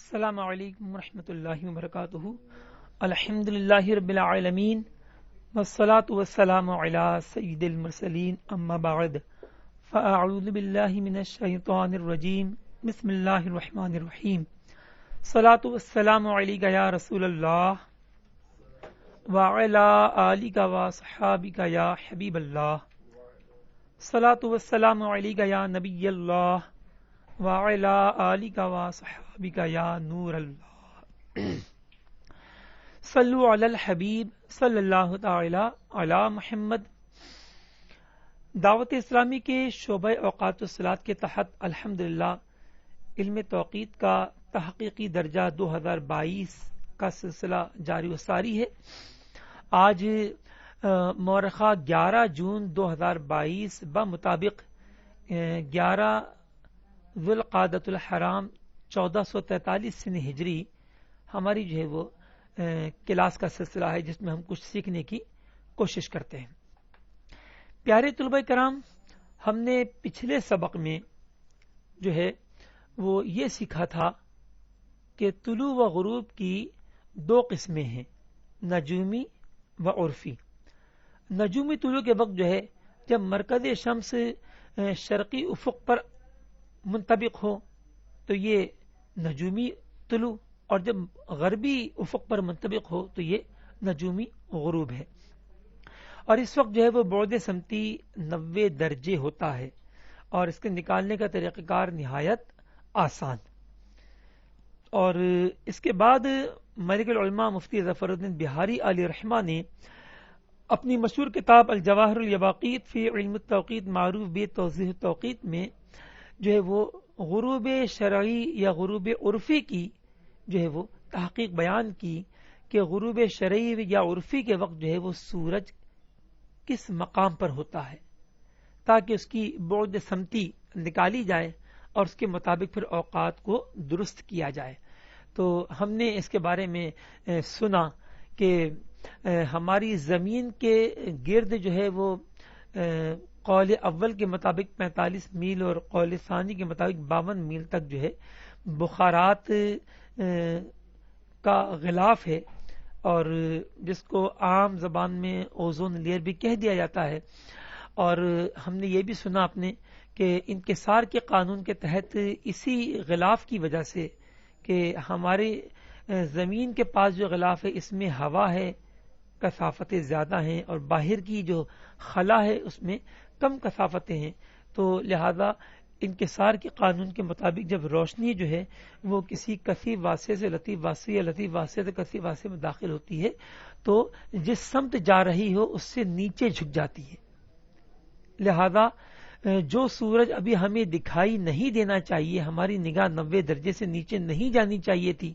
السلام علیکم ورحمۃ اللہ وبرکاتہ۔ الحمد للہ رب العالمین والصلاة والسلام علی سید المرسلین، اما بعد فاعوذ باللہ من الشیطان الرجیم، بسم اللہ الرحمن الرحیم۔ صلاۃ والسلام علیک یا رسول اللہ وعلی آلک وصحابک یا حبیب اللہ۔ صلاۃ والسلام علیک یا نبی اللہ وعلی آلک وصحابک یا نور اللہ۔ صلو علی الحبیب صلی اللہ تعالی علی محمد۔ دعوت اسلامی کے شعبہ اوقات الصلاۃ کے تحت الحمدللہ علم توقیت کا تحقیقی درجہ 2022 کا سلسلہ جاری و ساری ہے۔ آج مورخہ 11 جون 2022 بمطابق 11 ذوالقعدۃ الحرام 1443 سن ہجری ہماری جو ہے وہ کلاس کا سلسلہ ہے، جس میں ہم کچھ سیکھنے کی کوشش کرتے ہیں۔ پیارے طلبہ کرام، ہم نے پچھلے سبق میں جو ہے وہ یہ سیکھا تھا کہ طلوع و غروب کی دو قسمیں ہیں، نجومی و عرفی۔ نجومی طلوع کے وقت جو ہے جب مرکز شمس شرقی افق پر منطبق ہو تو یہ نجومی طلوع، اور جب غربی افق پر منطبق ہو تو یہ نجومی غروب ہے۔ اور اس وقت جو ہے وہ بعد سمتی 90 درجے ہوتا ہے، اور اس کے نکالنے کا طریقہ کار نہایت آسان۔ اور اس کے بعد ملک العلماء مفتی ظفر الدین بہاری علیہ رحمہ نے اپنی مشہور کتاب الجواہر الیواقیت فی علم التوقیت معروف بتوضیح التوقیت میں جو ہے وہ غروب شرعی یا غروب عرفی کی جو ہے وہ تحقیق بیان کی کہ غروب شرعی یا عرفی کے وقت جو ہے وہ سورج کس مقام پر ہوتا ہے، تاکہ اس کی بعد سمتی نکالی جائے اور اس کے مطابق پھر اوقات کو درست کیا جائے۔ تو ہم نے اس کے بارے میں سنا کہ ہماری زمین کے گرد جو ہے وہ قول اول کے مطابق 45 میل اور قول ثانی کے مطابق 52 میل تک جو ہے بخارات کا غلاف ہے، اور جس کو عام زبان میں اوزون لیئر بھی کہہ دیا جاتا ہے۔ اور ہم نے یہ بھی سنا اپنے کہ انکسار کے قانون کے تحت اسی غلاف کی وجہ سے کہ ہمارے زمین کے پاس جو غلاف ہے اس میں ہوا ہے، کثافتیں زیادہ ہیں، اور باہر کی جو خلا ہے اس میں کم کثافتیں ہیں، تو لہذا انکسار کے قانون کے مطابق جب روشنی جو ہے وہ کسی کثیف واسطے سے لطیف واسطے یا لطیف واسطے سے کثیف واسطے میں داخل ہوتی ہے تو جس سمت جا رہی ہو اس سے نیچے جھک جاتی ہے۔ لہذا جو سورج ابھی ہمیں دکھائی نہیں دینا چاہیے، ہماری نگاہ 90 درجے سے نیچے نہیں جانی چاہیے تھی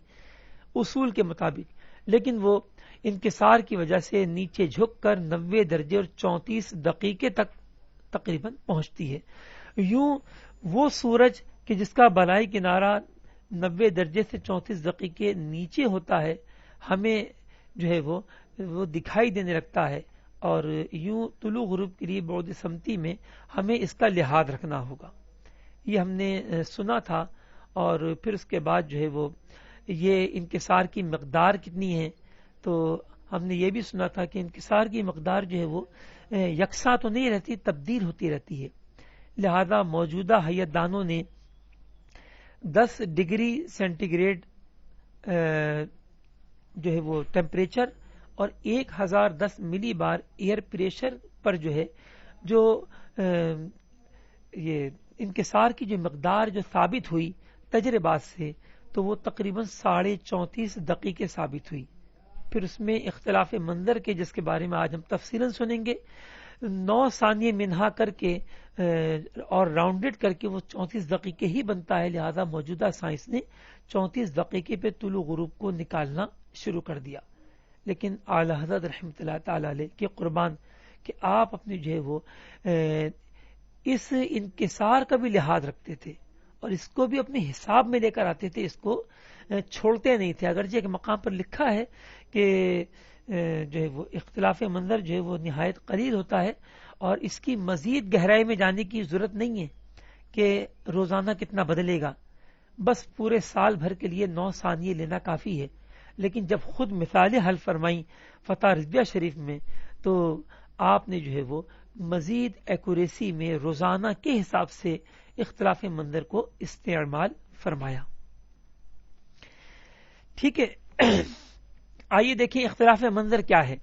اصول کے مطابق، لیکن وہ انکسار کی وجہ سے نیچے جھک کر 90 درجے اور 34 دقیقے تک تقریباً پہنچتی ہے۔ یوں وہ سورج کہ جس کا بالائی کنارہ 90 درجے سے 34 دقیقے نیچے ہوتا ہے ہمیں جو ہے وہ دکھائی دینے لگتا ہے، اور یوں طلوع غروب کے لیے بعد سمتی میں ہمیں اس کا لحاظ رکھنا ہوگا۔ یہ ہم نے سنا تھا۔ اور پھر اس کے بعد جو ہے وہ یہ انکسار کی مقدار کتنی ہے، تو ہم نے یہ بھی سنا تھا کہ انکسار کی مقدار جو ہے وہ یکساں تو نہیں رہتی، تبدیل ہوتی رہتی ہے۔ لہذا موجودہ ہیئت دانوں نے 10 ڈگری سینٹی گریڈ جو ہے وہ ٹیمپریچر اور 1010 ملی بار ایئر پریشر پر جو ہے جو یہ انکسار کی جو مقدار جو ثابت ہوئی تجربات سے، تو وہ تقریباً 34.5 دقیقے ثابت ہوئی۔ پھر اس میں اختلاف منظر کے جس کے بارے میں آج ہم تفصیلاً سنیں گے، 9 ثانیے منہا کر کے اور راؤنڈڈ کر کے وہ 34 دقیقے ہی بنتا ہے۔ لہذا موجودہ سائنس نے 34 دقیقے پہ طلوع غروب کو نکالنا شروع کر دیا۔ لیکن اعلی حضرت رحمۃ اللہ تعالی علیہ کے قربان کہ آپ اپنے جو ہے وہ اس انکسار کا بھی لحاظ رکھتے تھے اور اس کو بھی اپنے حساب میں لے کر آتے تھے، اس کو چھوڑتے نہیں تھے۔ اگرچہ ایک مقام پر لکھا ہے کہ جو ہے وہ اختلاف منظر جو ہے وہ نہایت قلیل ہوتا ہے، اور اس کی مزید گہرائی میں جانے کی ضرورت نہیں ہے کہ روزانہ کتنا بدلے گا، بس پورے سال بھر کے لیے 9 ثانیے لینا کافی ہے، لیکن جب خود مثالیں حل فرمائیں فتح رضویہ شریف میں تو آپ نے جو ہے وہ مزید ایکوریسی میں روزانہ کے حساب سے اختلاف منظر کو استعمال فرمایا. ٹھیک ہے، آئیے دیکھیں اختلاف منظر کیا ہے.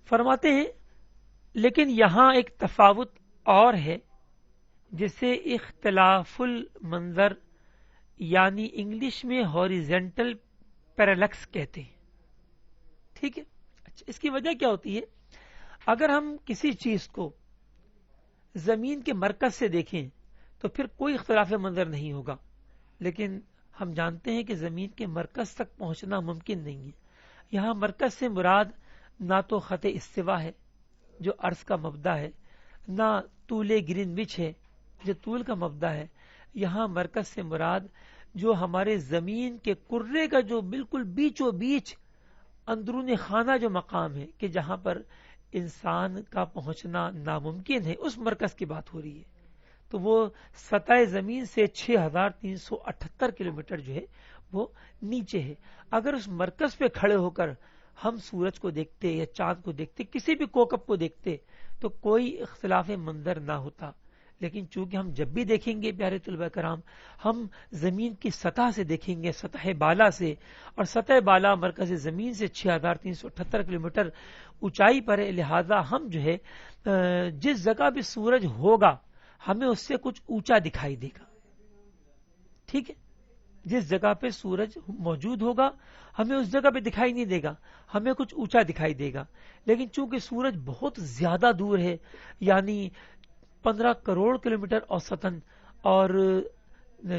فرماتے ہیں لیکن یہاں ایک تفاوت اور ہے جسے اختلاف المنظر یعنی انگلش میں ہاریزنٹل پیرالکس کہتے ہیں. ٹھیک ہے، اچھا اس کی وجہ کیا ہوتی ہے؟ اگر ہم کسی چیز کو زمین کے مرکز سے دیکھیں تو پھر کوئی اختلاف منظر نہیں ہوگا، لیکن ہم جانتے ہیں کہ زمین کے مرکز تک پہنچنا ممکن نہیں ہے. یہاں مرکز سے مراد نہ تو خط استوا ہے جو عرض کا مبدا ہے، نہ طول گرین وچ ہے جو طول کا مبدا ہے. یہاں مرکز سے مراد جو ہمارے زمین کے کرے کا جو بالکل بیچو بیچ اندرون خانہ جو مقام ہے کہ جہاں پر انسان کا پہنچنا ناممکن ہے، اس مرکز کی بات ہو رہی ہے. تو وہ سطح زمین سے 6378 کلومیٹر جو ہے وہ نیچے ہے. اگر اس مرکز پہ کھڑے ہو کر ہم سورج کو دیکھتے یا چاند کو دیکھتے، کسی بھی کوکب کو دیکھتے تو کوئی اختلاف منظر نہ ہوتا. لیکن چونکہ ہم جب بھی دیکھیں گے پیارے طلبہ کرام، ہم زمین کی سطح سے دیکھیں گے، سطح بالا سے، اور سطح بالا مرکز زمین سے 6378 کلومیٹر اونچائی پر ہے. لہذا ہم جو ہے جس جگہ بھی سورج ہوگا ہمیں اس سے کچھ اونچا دکھائی دے گا. ٹھیک ہے، جس جگہ پہ سورج موجود ہوگا ہمیں اس جگہ پہ دکھائی نہیں دے گا، ہمیں کچھ اونچا دکھائی دے گا. لیکن چونکہ سورج بہت زیادہ دور ہے، یعنی 15 کروڑ کلومیٹر اوسطاً، اور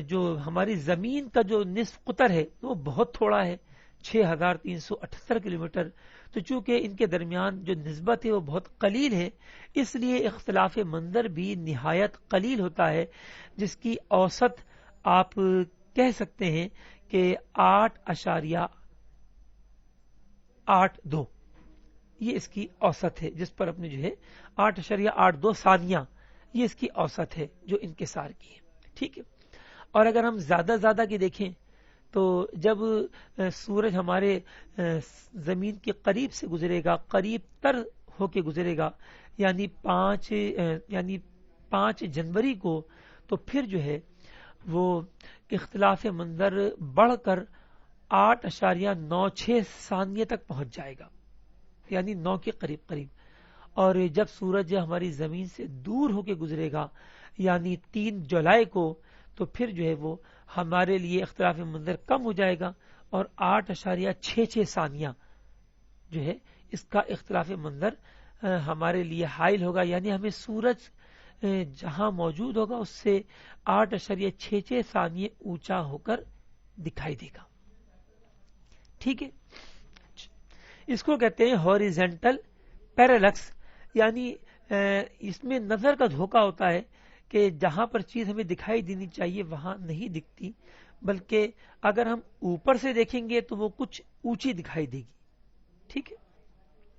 جو ہماری زمین کا جو نصف قطر ہے وہ بہت تھوڑا ہے، 6378 کلومیٹر. تو چونکہ ان کے درمیان جو نسبت ہے وہ بہت قلیل ہے، اس لیے اختلاف منظر بھی نہایت قلیل ہوتا ہے، جس کی اوسط آپ کہہ سکتے ہیں کہ 8.82 یہ اس کی اوسط ہے، جس پر اپنے جو ہے 8.82 ثانیہ یہ اس کی اوسط ہے جو انکسار کی ہے. ٹھیک ہے، اور اگر ہم زیادہ کی دیکھیں تو جب سورج ہمارے زمین کے قریب سے گزرے گا، قریب تر ہو کے گزرے گا، یعنی 5 جنوری کو، تو پھر جو ہے وہ اختلاف منظر بڑھ کر 8.96 ثانیے تک پہنچ جائے گا، یعنی 9 کے قریب. اور جب سورج ہماری زمین سے دور ہو کے گزرے گا، یعنی 3 جولائی کو، تو پھر جو ہے وہ ہمارے لیے اختلاف منظر کم ہو جائے گا، اور 8.66 ثانیہ جو ہے اس کا اختلاف منظر ہمارے لیے حائل ہوگا. یعنی ہمیں سورج جہاں موجود ہوگا اس سے 8.66 ثانیے اونچا ہو کر دکھائی دے گا. ٹھیک ہے، اس کو کہتے ہیں ہاریزنٹل پیرالکس. یعنی اس میں نظر کا دھوکہ ہوتا ہے کہ جہاں پر چیز ہمیں دکھائی دینی چاہیے وہاں نہیں دکھتی، بلکہ اگر ہم اوپر سے دیکھیں گے تو وہ کچھ اونچی دکھائی دے گی. ٹھیک ہے،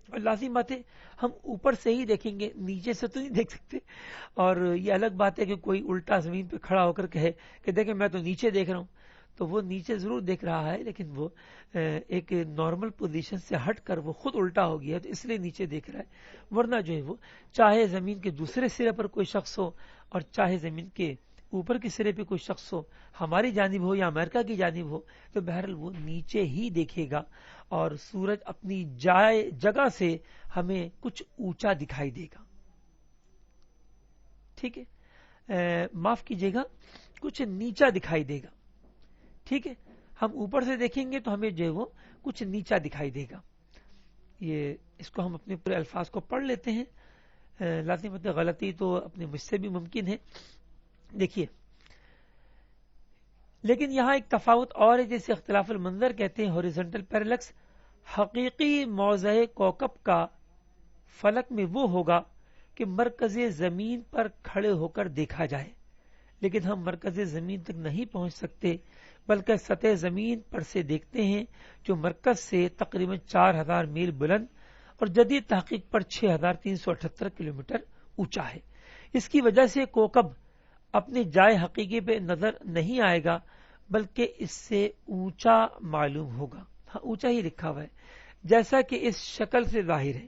اور لازم بات ہے ہم اوپر سے ہی دیکھیں گے، نیچے سے تو نہیں دیکھ سکتے. اور یہ الگ بات ہے کہ کوئی الٹا زمین پہ کھڑا ہو کر کہے کہ دیکھیں میں تو نیچے دیکھ رہا ہوں، تو وہ نیچے ضرور دیکھ رہا ہے لیکن وہ ایک نارمل پوزیشن سے ہٹ کر وہ خود الٹا ہو گیا تو اس لیے نیچے دیکھ رہا ہے. ورنہ جو ہے وہ چاہے زمین کے دوسرے سرے پر کوئی شخص ہو اور چاہے زمین کے اوپر کے سرے پہ کوئی شخص ہو، ہماری جانب ہو یا امریکہ کی جانب ہو، تو بہرحال وہ نیچے ہی دیکھے گا اور سورج اپنی جگہ سے ہمیں کچھ اونچا دکھائی دے گا. ٹھیک ہے، معاف کیجیے گا، کچھ نیچا دکھائی دے گا. ٹھیک ہے، ہم اوپر سے دیکھیں گے تو ہمیں جو ہے وہ کچھ نیچا دکھائی دے گا. یہ اس کو ہم اپنے پورے الفاظ کو پڑھ لیتے ہیں، لازم غلطی تو اپنے مجھ سے بھی ممکن ہے. دیکھیے، لیکن یہاں ایک تفاوت اور ہے جیسے اختلاف المنظر کہتے ہیں ہاریزنٹل پیرالکس. حقیقی موضع کوکب کا فلک میں وہ ہوگا کہ مرکز زمین پر کھڑے ہو کر دیکھا جائے، لیکن ہم مرکز زمین تک نہیں پہنچ سکتے بلکہ سطح زمین پر سے دیکھتے ہیں جو مرکز سے تقریباً 4000 میل بلند اور جدید تحقیق پر 6378 کلومیٹر اونچا ہے. اس کی وجہ سے کوکب اپنی جائے حقیقی پہ نظر نہیں آئے گا بلکہ اس سے اونچا معلوم ہوگا. ہاں اونچا ہی لکھا ہوا ہے جیسا کہ اس شکل سے ظاہر ہے.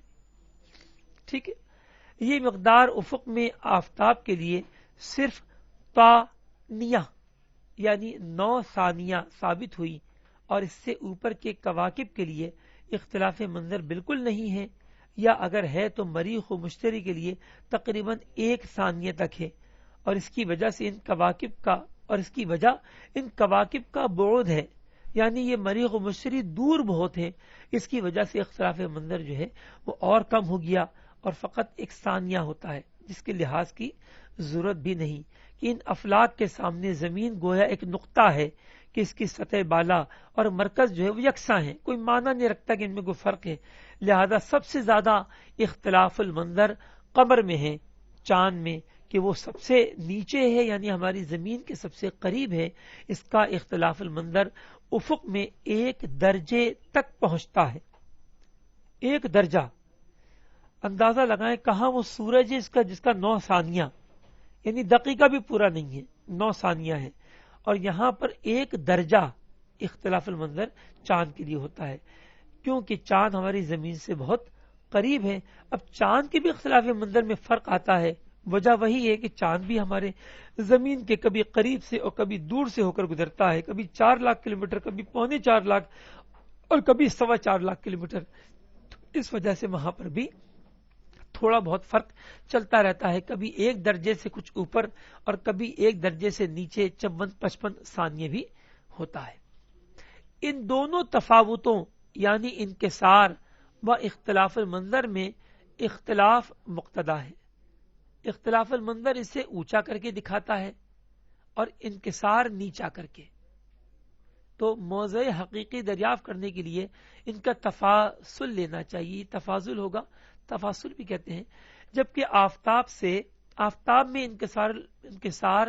ٹھیک ہے. یہ مقدار افق میں آفتاب کے لیے صرف ثانیہ یعنی 9 ثانیہ ثابت ہوئی اور اس سے اوپر کے کواکب کے لیے اختلاف منظر بالکل نہیں ہے، یا اگر ہے تو مریخ و مشتری کے لیے تقریباً 1 ثانیہ تک ہے، اور اس کی وجہ ان کواکب کا بعد ہے، یعنی یہ مریخ و مشتری دور بہت ہے، اس کی وجہ سے اختلاف منظر جو ہے وہ اور کم ہو گیا اور فقط 1 ثانیہ ہوتا ہے، جس کے لحاظ کی ضرورت بھی نہیں کہ ان افلاک کے سامنے زمین گویا ایک نقطہ ہے کہ اس کی سطح بالا اور مرکز جو ہے وہ یکساں ہے، کوئی معنی نہیں رکھتا کہ ان میں کوئی فرق ہے. لہذا سب سے زیادہ اختلاف المنظر قمر میں ہے، چاند میں، کہ وہ سب سے نیچے ہے یعنی ہماری زمین کے سب سے قریب ہے. اس کا اختلاف المنظر افق میں 1 درجے تک پہنچتا ہے. 1 درجہ. اندازہ لگائیں کہاں وہ سورج ہے جس کا 9 ثانیہ یعنی دقیقہ بھی پورا نہیں ہے، 9 ثانیہ ہے، اور یہاں پر 1 درجہ اختلاف المنظر چاند کے لیے ہوتا ہے، کیونکہ چاند ہماری زمین سے بہت قریب ہے. اب چاند کے بھی اختلاف منظر میں فرق آتا ہے، وجہ وہی ہے کہ چاند بھی ہمارے زمین کے کبھی قریب سے اور کبھی دور سے ہو کر گزرتا ہے، کبھی 4 لاکھ کلومیٹر، کبھی 4.25 لاکھ اور کبھی 4.25 لاکھ کلومیٹر. اس وجہ سے وہاں پر بھی تھوڑا بہت فرق چلتا رہتا ہے، کبھی 1 درجے سے کچھ اوپر اور کبھی 1 درجے سے نیچے 54-55 ثانیے بھی ہوتا ہے. ان دونوں تفاوتوں یعنی انکسار و اختلاف المنظر میں اختلاف مقتضا ہے. اختلاف المنظر اسے اونچا کر کے دکھاتا ہے اور انکسار نیچا کر کے. تو موضع حقیقی دریافت کرنے کے لیے ان کا تفاصل لینا چاہیے. تفاضل ہوگا، تفاصل بھی کہتے ہیں. جبکہ آفتاب میں انکسار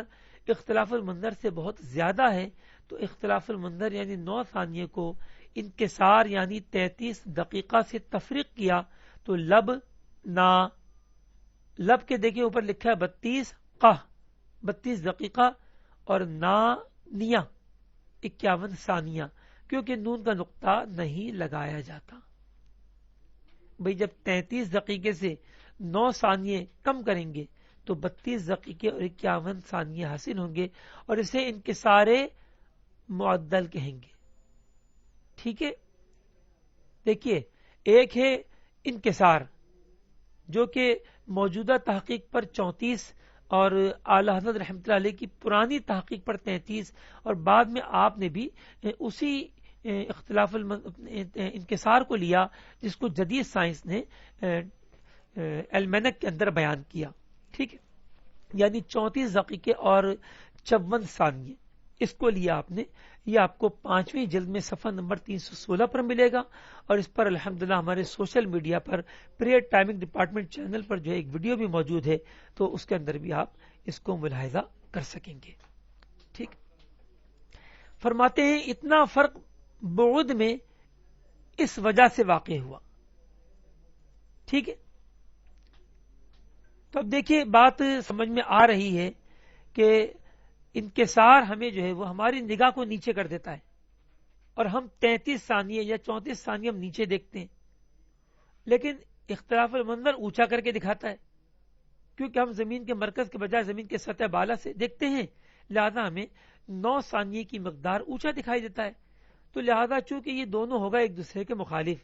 اختلاف المنظر سے بہت زیادہ ہے، تو اختلاف المنظر یعنی 9 ثانیے کو انکسار یعنی 33 دقیقہ سے تفریق کیا تو لب کے دیکھیں اوپر لکھا ہے 32 دقیقہ اور نیا 51 ثانیہ، کیونکہ نون کا نقطہ نہیں لگایا جاتا. بھئی جب 33 دقیقے سے 9 ثانیے کم کریں گے تو 32 دقیقے اور 51 ثانیے حاصل ہوں گے، اور اسے انکسار معدل کہیں گے. ٹھیک ہے. دیکھیے، ایک ہے انکسار جو کہ موجودہ تحقیق پر 34 اور اعلی حضرت رحمۃ اللہ علیہ کی پرانی تحقیق پر 33 اور بعد میں آپ نے بھی اسی اختلاف انکسار کو لیا جس کو جدید سائنس نے المنک کے اندر بیان کیا. ٹھیک ہے. یعنی 34 دقیقے اور 54 ثانیے اس کو لیا آپ نے. یہ آپ کو 5ویں جلد میں صفحہ نمبر 316 پر ملے گا، اور اس پر الحمدللہ ہمارے سوشل میڈیا پر پیریڈ ٹائمنگ ڈپارٹمنٹ چینل پر جو ہے ایک ویڈیو بھی موجود ہے، تو اس کے اندر بھی آپ اس کو ملاحظہ کر سکیں گے. ٹھیک. فرماتے ہیں اتنا فرق بعد میں اس وجہ سے واقع ہوا. ٹھیک ہے. تو اب دیکھیے بات سمجھ میں آ رہی ہے کہ انکسار ہمیں جو ہے وہ ہماری نگاہ کو نیچے کر دیتا ہے، اور ہم 33 ثانیے یا 34 ثانیے ہم نیچے دیکھتے ہیں، لیکن اختلاف المنظر اونچا کر کے دکھاتا ہے، کیونکہ ہم زمین کے مرکز کے بجائے زمین کے سطح بالا سے دیکھتے ہیں، لہذا ہمیں 9 ثانیے کی مقدار اونچا دکھائی دیتا ہے. تو لہذا چونکہ یہ دونوں ہوگا ایک دوسرے کے مخالف،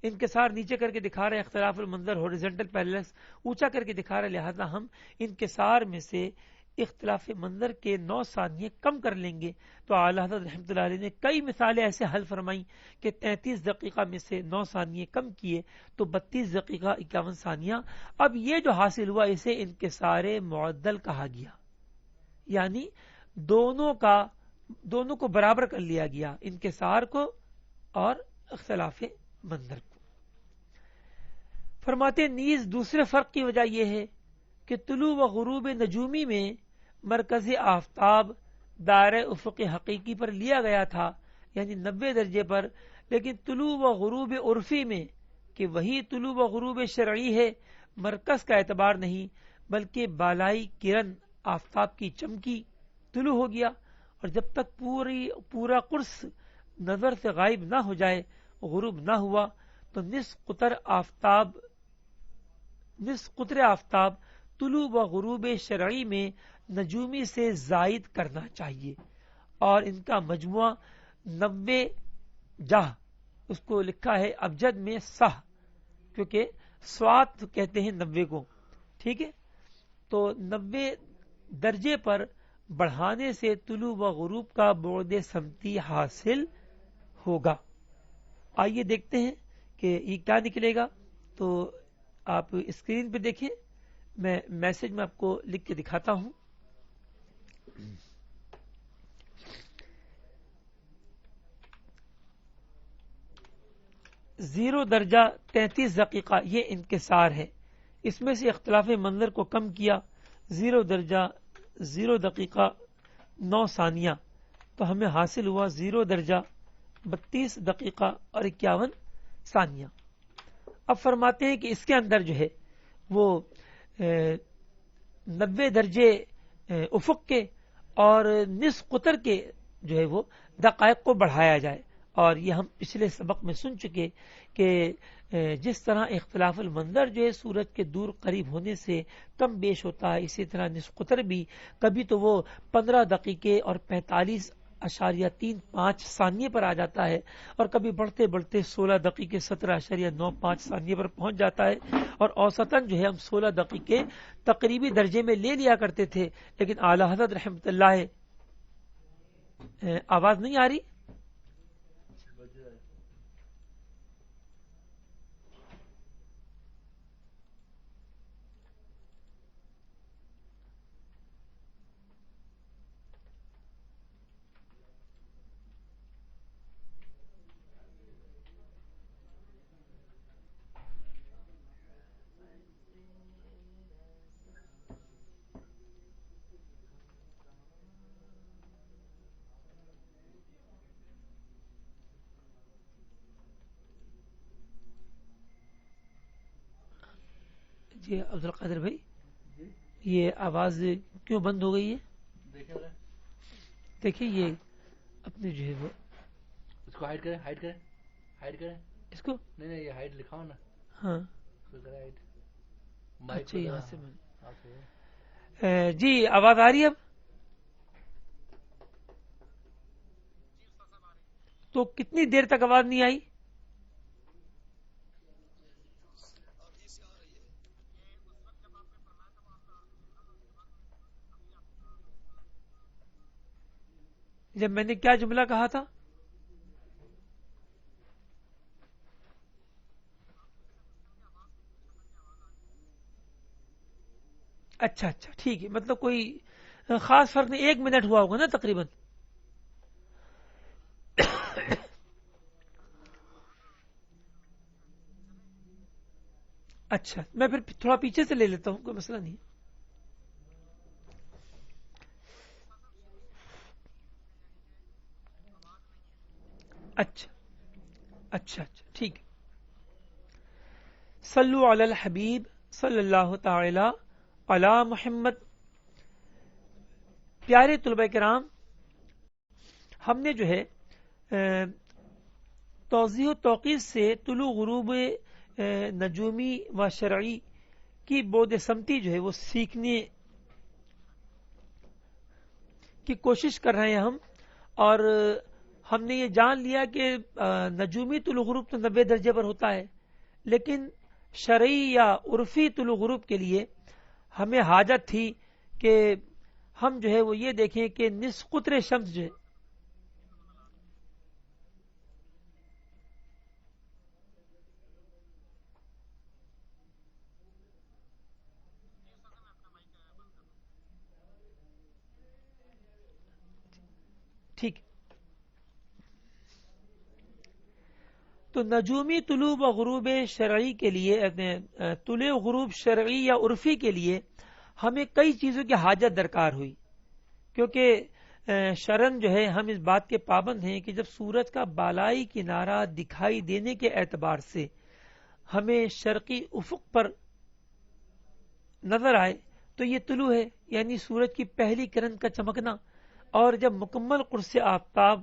انکسار نیچے کر کے دکھا رہا ہے، اختلاف المنظر ہورزنٹل پیرلیکس اونچا کر کے دکھا رہا ہے، لہذا ہم انکسار میں سے اختلاف منظر کے 9 ثانیے کم کر لیں گے. تو اعلی حضرت رحمۃ اللہ علیہ نے کئی مثالیں ایسے حل فرمائیں کہ 33 دقیقہ میں سے 9 ثانیے کم کیے تو 32 دقیقہ 51 ثانیہ. اب یہ جو حاصل ہوا اسے انکسار معدل کہا گیا، یعنی دونوں کو برابر کر لیا گیا، انکسار کو اور اختلاف منظر کو. فرماتے نیز دوسرے فرق کی وجہ یہ ہے کہ طلوع و غروب نجومی میں مرکز آفتاب دائرہ افق حقیقی پر لیا گیا تھا، یعنی 90 درجے پر، لیکن طلوع و غروب عرفی میں کہ وہی طلوع و غروب شرعی ہے، مرکز کا اعتبار نہیں بلکہ بالائی کرن آفتاب کی چمکی، طلوع ہو گیا، اور جب تک پورا قرص نظر سے غائب نہ ہو جائے، غروب نہ ہوا، تو نصف قطر آفتاب طلوع و غروب شرعی میں نجومی سے زائد کرنا چاہیے، اور ان کا مجموعہ 90 جہ، اس کو لکھا ہے ابجد میں سہ، کیونکہ سوات کہتے ہیں 90 کو، ٹھیک ہے، تو 90 درجے پر بڑھانے سے طلوع و غروب کا بعد سمتی حاصل ہوگا۔ آئیے دیکھتے ہیں کہ یہ کیا نکلے گا۔ تو آپ اسکرین پہ دیکھیں، میں میسج میں آپ کو لکھ کے دکھاتا ہوں۔ زیرو درجہ 33 دقیقہ یہ انکسار ہے، اس میں سے اختلاف منظر کو کم کیا، 0 درجہ 0 دقیقہ 9 ثانیہ، تو ہمیں حاصل ہوا 0 درجہ 32 دقیقہ اور 51 ثانیہ۔ اب فرماتے ہیں کہ اس کے اندر جو ہے وہ 90 درجے افق کے اور نصف قطر کے جو ہے وہ دقائق کو بڑھایا جائے، اور یہ ہم پچھلے سبق میں سن چکے کہ جس طرح اختلاف المنظر جو ہے سورج کے دور قریب ہونے سے کم بیش ہوتا ہے، اسی طرح نصف قطر بھی کبھی تو وہ 15 دقیقے اور 45.35 ثانیے پر آ جاتا ہے، اور کبھی بڑھتے بڑھتے 16 دقیقے 17.95 ثانیے پر پہنچ جاتا ہے، اور اوسطاً جو ہے ہم 16 دقیقے تقریبی درجے میں لے لیا کرتے تھے۔ لیکن اعلی حضرت رحمت اللہ، آواز نہیں آ رہی؟ جی عبد القادر بھائی، یہ آواز کیوں بند ہو گئی ہے؟ دیکھیں یہ اپنے جو ہے وہ اس کو ہائڈ کریں اس کو نہیں یہ ہائڈ لکھاؤ نا۔ ہاں ہائڈ اچھا، یہاں سے جی آواز آ رہی ہے اب؟ تو کتنی دیر تک آواز نہیں آئی؟ جب میں نے کیا جملہ کہا تھا؟ اچھا ٹھیک ہے، مطلب کوئی خاص فرق نہیں، 1 منٹ ہوا ہوگا نا تقریباً۔ اچھا، میں پھر تھوڑا پیچھے سے لے لیتا ہوں، کوئی مسئلہ نہیں۔ اچھا ٹھیک۔ صلو علی الحبیب صلی اللہ تعالی علی محمد۔ پیارے طلبہ کرام، ہم نے جو ہے توضیح و توقیف سے طلوع غروب نجومی و شرعی کی بعد سمتی جو ہے وہ سیکھنے کی کوشش کر رہے ہیں ہم، اور ہم نے یہ جان لیا کہ نجومی طلوع غروب تو 90 درجے پر ہوتا ہے، لیکن شرعی یا عرفی طلوع غروب کے لیے ہمیں حاجت تھی کہ ہم جو ہے وہ یہ دیکھیں کہ نصف قطر شمس جو ہے ٹھیک، تو نجومی طلوع و غروب شرعی کے لیے، طلوع غروب شرعی یا عرفی کے لیے ہمیں کئی چیزوں کی حاجت درکار ہوئی، کیونکہ شرن جو ہے ہم اس بات کے پابند ہیں کہ جب سورج کا بالائی کنارہ دکھائی دینے کے اعتبار سے ہمیں شرقی افق پر نظر آئے تو یہ طلوع ہے، یعنی سورج کی پہلی کرن کا چمکنا، اور جب مکمل قرص آفتاب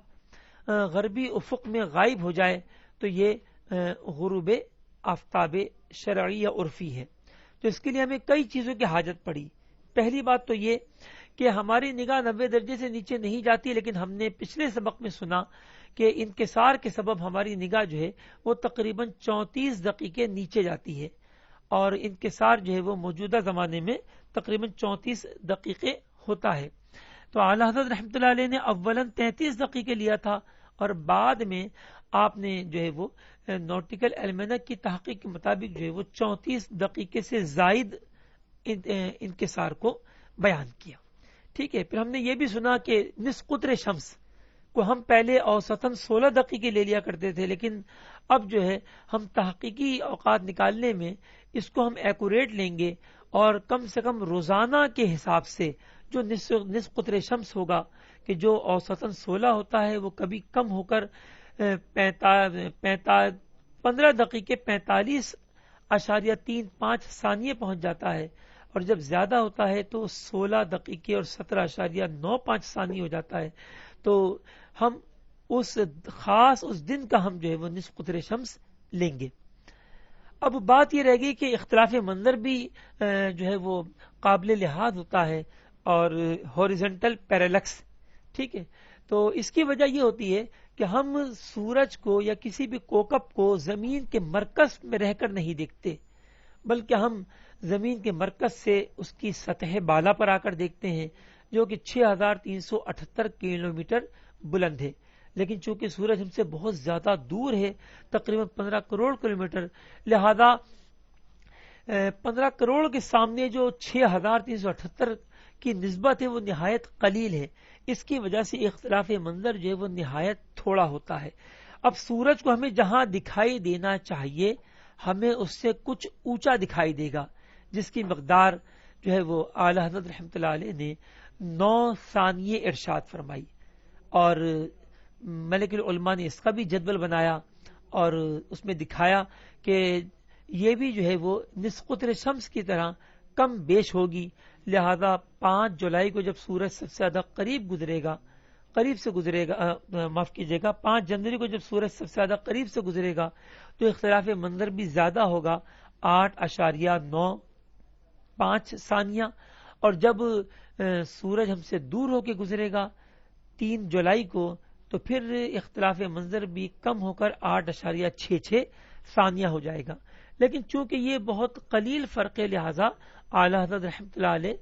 غربی افق میں غائب ہو جائے تو یہ غروب آفتاب شرعی یا عرفی ہے. تو اس کے لیے ہمیں کئی چیزوں کی حاجت پڑی. پہلی بات تو یہ کہ ہماری نگاہ 90 درجے سے نیچے نہیں جاتی، لیکن ہم نے پچھلے سبق میں سنا کہ انکسار کے سبب ہماری نگاہ جو ہے وہ تقریباً 34 دقیقے نیچے جاتی ہے، اور انکسار جو ہے وہ موجودہ زمانے میں تقریباً 34 دقیقے ہوتا ہے. تو اعلیٰ حضرت رحمۃ اللہ علیہ نے اولاً 33 دقیقے لیا تھا، اور بعد میں آپ نے جو ہے وہ نوٹیکل المنک کی تحقیق کے مطابق جو ہے وہ 34 دقیقے سے زائد انکسار کو بیان کیا. ٹھیک ہے. پھر ہم نے یہ بھی سنا کہ نصف قطر شمس کو ہم پہلے اوسطاً 16 دقیقے لے لیا کرتے تھے، لیکن اب جو ہے ہم تحقیقی اوقات نکالنے میں اس کو ہم ایکوریٹ لیں گے، اور کم سے کم روزانہ کے حساب سے جو نصف قطر شمس ہوگا کہ جو اوسطاً 16 ہوتا ہے، وہ کبھی کم ہو کر 15 دقیقے 45.35 ثانیے پہنچ جاتا ہے، اور جب زیادہ ہوتا ہے تو 16 دقیقے اور 17.95 ثانیے ہو جاتا ہے. تو ہم اس دن کا ہم جو ہے وہ نصف قطر شمس لیں گے. اب بات یہ رہ گئی کہ اختلاف منظر بھی جو ہے وہ قابل لحاظ ہوتا ہے، اور ہاریزونٹل پیرالکس. ٹھیک ہے. تو اس کی وجہ یہ ہوتی ہے کہ ہم سورج کو یا کسی بھی کوکب کو زمین کے مرکز میں رہ کر نہیں دیکھتے، بلکہ ہم زمین کے مرکز سے اس کی سطح بالا پر آ کر دیکھتے ہیں، جو کہ 6378 کلومیٹر بلند ہے. لیکن چونکہ سورج ہم سے بہت زیادہ دور ہے، تقریباً 15 کروڑ کلومیٹر، لہذا 15 کروڑ کے سامنے جو 6378 کی نسبت ہے وہ نہایت قلیل ہے. اس کی وجہ سے اختلاف منظر جو ہے وہ نہایت تھوڑا ہوتا ہے. اب سورج کو ہمیں جہاں دکھائی دینا چاہیے ہمیں اس سے کچھ اونچا دکھائی دے گا، جس کی مقدار جو ہے وہ اعلیٰ حضرت رحمۃ اللہ علیہ نے 9 ثانیے ارشاد فرمائی، اور ملک العلماء نے اس کا بھی جدول بنایا اور اس میں دکھایا کہ یہ بھی جو ہے وہ نصف قطر شمس کی طرح کم بیش ہوگی. لہذا 5 جولائی کو جب سورج سب سے زیادہ قریب سے گزرے گا، معاف کیجیے گا، 5 جنوری کو جب سورج سب سے زیادہ قریب سے گزرے گا تو اختلاف منظر بھی زیادہ ہوگا، 8.95 ثانیہ. اور جب سورج ہم سے دور ہو کے گزرے گا 3 جولائی کو تو پھر اختلاف منظر بھی کم ہو کر 8.66 ثانیہ ہو جائے گا. لیکن چونکہ یہ بہت قلیل فرق ہے، لہذا اعلیٰ حضرت رحمۃ اللہ علیہ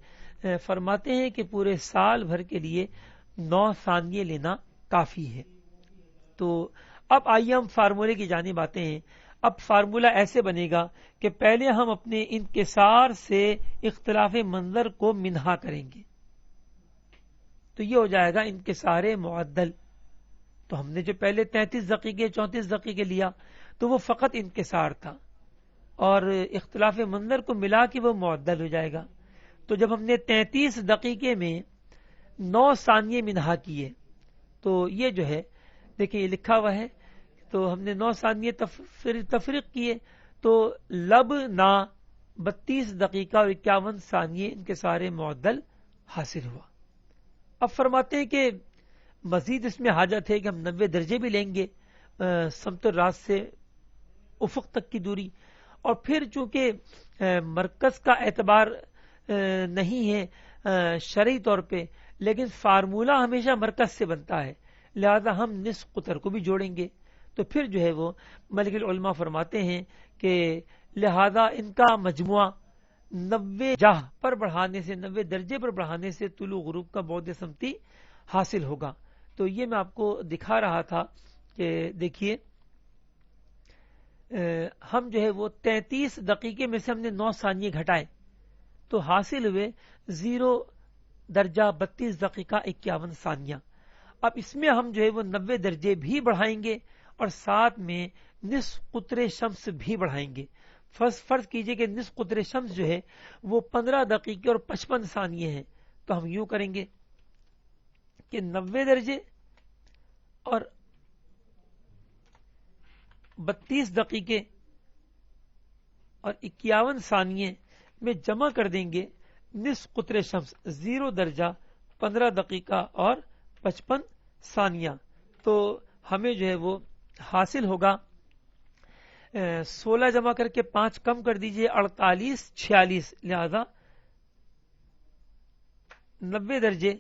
فرماتے ہیں کہ پورے سال بھر کے لیے 9 ثانیے لینا کافی ہے. تو اب آئیے ہم فارمولے کی جانب آتے ہیں. اب فارمولہ ایسے بنے گا کہ پہلے ہم اپنے انکسار سے اختلاف منظر کو منہا کریں گے، تو یہ ہو جائے گا انکسار معدل. تو ہم نے جو پہلے 33 دقیقے 34 دقیقے لیا تو وہ فقط انکسار تھا، اور اختلاف منظر کو ملا کے وہ معدل ہو جائے گا. تو جب ہم نے 33 دقیقے میں 9 ثانیے منہا کیے تو یہ جو ہے دیکھیں یہ لکھا ہوا ہے، تو ہم نے 9 ثانیے تفریق کیے تو لب نا 32 دقیقہ اور 51 ثانیے انکسار معدل حاصل ہوا. اب فرماتے ہیں کہ مزید اس میں حاجت ہے کہ ہم 90 درجے بھی لیں گے سمت راست سے افق تک کی دوری، اور پھر چونکہ مرکز کا اعتبار نہیں ہے شرعی طور پہ، لیکن فارمولہ ہمیشہ مرکز سے بنتا ہے، لہذا ہم نصف قطر کو بھی جوڑیں گے. تو پھر جو ہے وہ ملک العلماء فرماتے ہیں کہ لہذا ان کا مجموعہ 90 جاہ پر بڑھانے سے 90 درجے پر بڑھانے سے طلوع غروب کا بعد سمتی حاصل ہوگا. تو یہ میں آپ کو دکھا رہا تھا کہ دیکھیے ہم جو ہے وہ 33 دقیقے میں سے ہم نے 9 ثانیے گھٹائے تو حاصل ہوئے 0 درجہ 32 دقیقہ 51 ثانیہ. اب اس میں ہم جو ہے وہ 90 درجے بھی بڑھائیں گے اور ساتھ میں نصف قطر شمس بھی بڑھائیں گے. فرض کیجئے کہ نصف قطر شمس جو ہے وہ 15 دقیقے اور 55 ثانیے ہیں، تو ہم یوں کریں گے کہ 90 درجے اور 32 دقیقے اور 51 ثانیے میں جمع کر دیں گے نصف قطر شمس 0 درجہ 15 دقیقہ اور 55 ثانیہ. تو ہمیں جو ہے وہ حاصل ہوگا 16 جمع کر کے 5 کم کر دیجئے 48 46, لہذا 90 درجے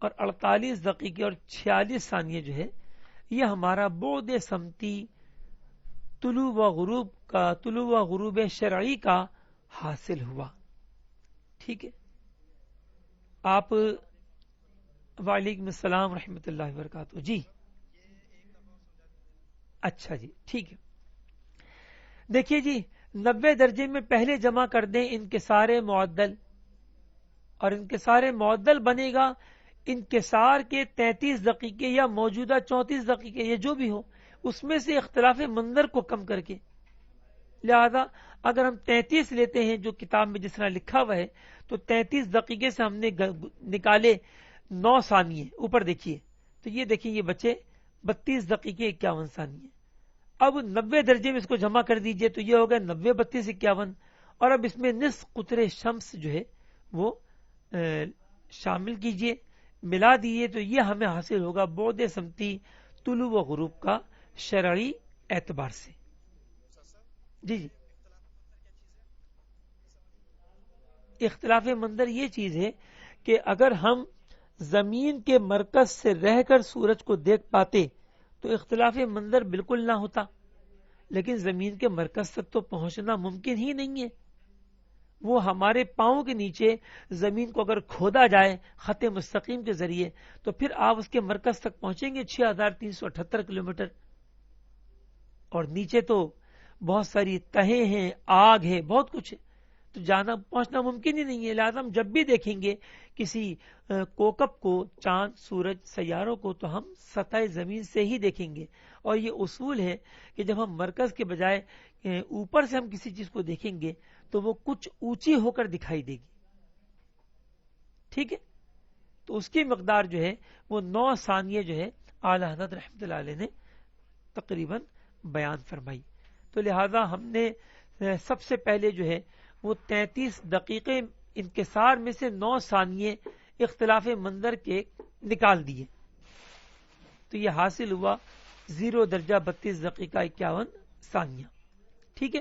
اور 48 دقیقے اور 46 ثانیے جو ہے یہ ہمارا بعد سمتی طلوع و غروب شرعی کا حاصل ہوا. ٹھیک ہے. آپ وعلیکم السلام ورحمۃ اللہ وبرکاتہ. جی اچھا جی ٹھیک ہے. دیکھیے جی 90 درجے میں پہلے جمع کر دیں انکسار معدل, اور انکسار معدل بنے گا انکسار کے 33 دقیقے یا موجودہ 34 دقیقے, یہ جو بھی ہو اس میں سے اختلاف منظر کو کم کر کے. لہذا اگر ہم 33 لیتے ہیں جو کتاب میں جس طرح لکھا ہوا ہے, تو 33 دقیقے سے ہم نے نکالے 9 ثانیے. اوپر دیکھیے تو یہ دیکھیں یہ بچے 32 دقیقے 51 ثانیے. اب 90 درجے میں اس کو جمع کر دیجئے تو یہ ہوگا 90 32 51, اور اب اس میں نصف قطر شمس جو ہے وہ شامل کیجئے, ملا دیئے, تو یہ ہمیں حاصل ہوگا بعد سمتی طلوع و غروب کا شرعی اعتبار سے. جی جی اختلاف منظر یہ چیز ہے کہ اگر ہم زمین کے مرکز سے رہ کر سورج کو دیکھ پاتے تو اختلاف منظر بالکل نہ ہوتا, لیکن زمین کے مرکز تک تو پہنچنا ممکن ہی نہیں ہے. وہ ہمارے پاؤں کے نیچے زمین کو اگر کھودا جائے خط مستقیم کے ذریعے تو پھر آپ اس کے مرکز تک پہنچیں گے 6378 کلومیٹر, اور نیچے تو بہت ساری تہیں ہیں, آگ ہے, بہت کچھ ہے, تو جانا پہنچنا ممکن ہی نہیں ہے. لہٰذا ہم جب بھی دیکھیں گے کسی کوکب کو, چاند, سورج, سیاروں کو, تو ہم سطح زمین سے ہی دیکھیں گے. اور یہ اصول ہے کہ جب ہم مرکز کے بجائے اوپر سے ہم کسی چیز کو دیکھیں گے تو وہ کچھ اونچی ہو کر دکھائی دے گی. ٹھیک ہے. تو اس کی مقدار جو ہے وہ 9 ثانیے جو ہے اعلی حضرت رحمۃ اللہ علیہ نے تقریباً بیان فرمائی. تو لہذا ہم نے سب سے پہلے جو ہے وہ 33 دقیقے انکسار میں سے 9 ثانیے اختلاف منظر کے نکال دیے, تو یہ حاصل ہوا 0 درجہ 32 دقیقہ 51 ثانیہ. ٹھیک ہے.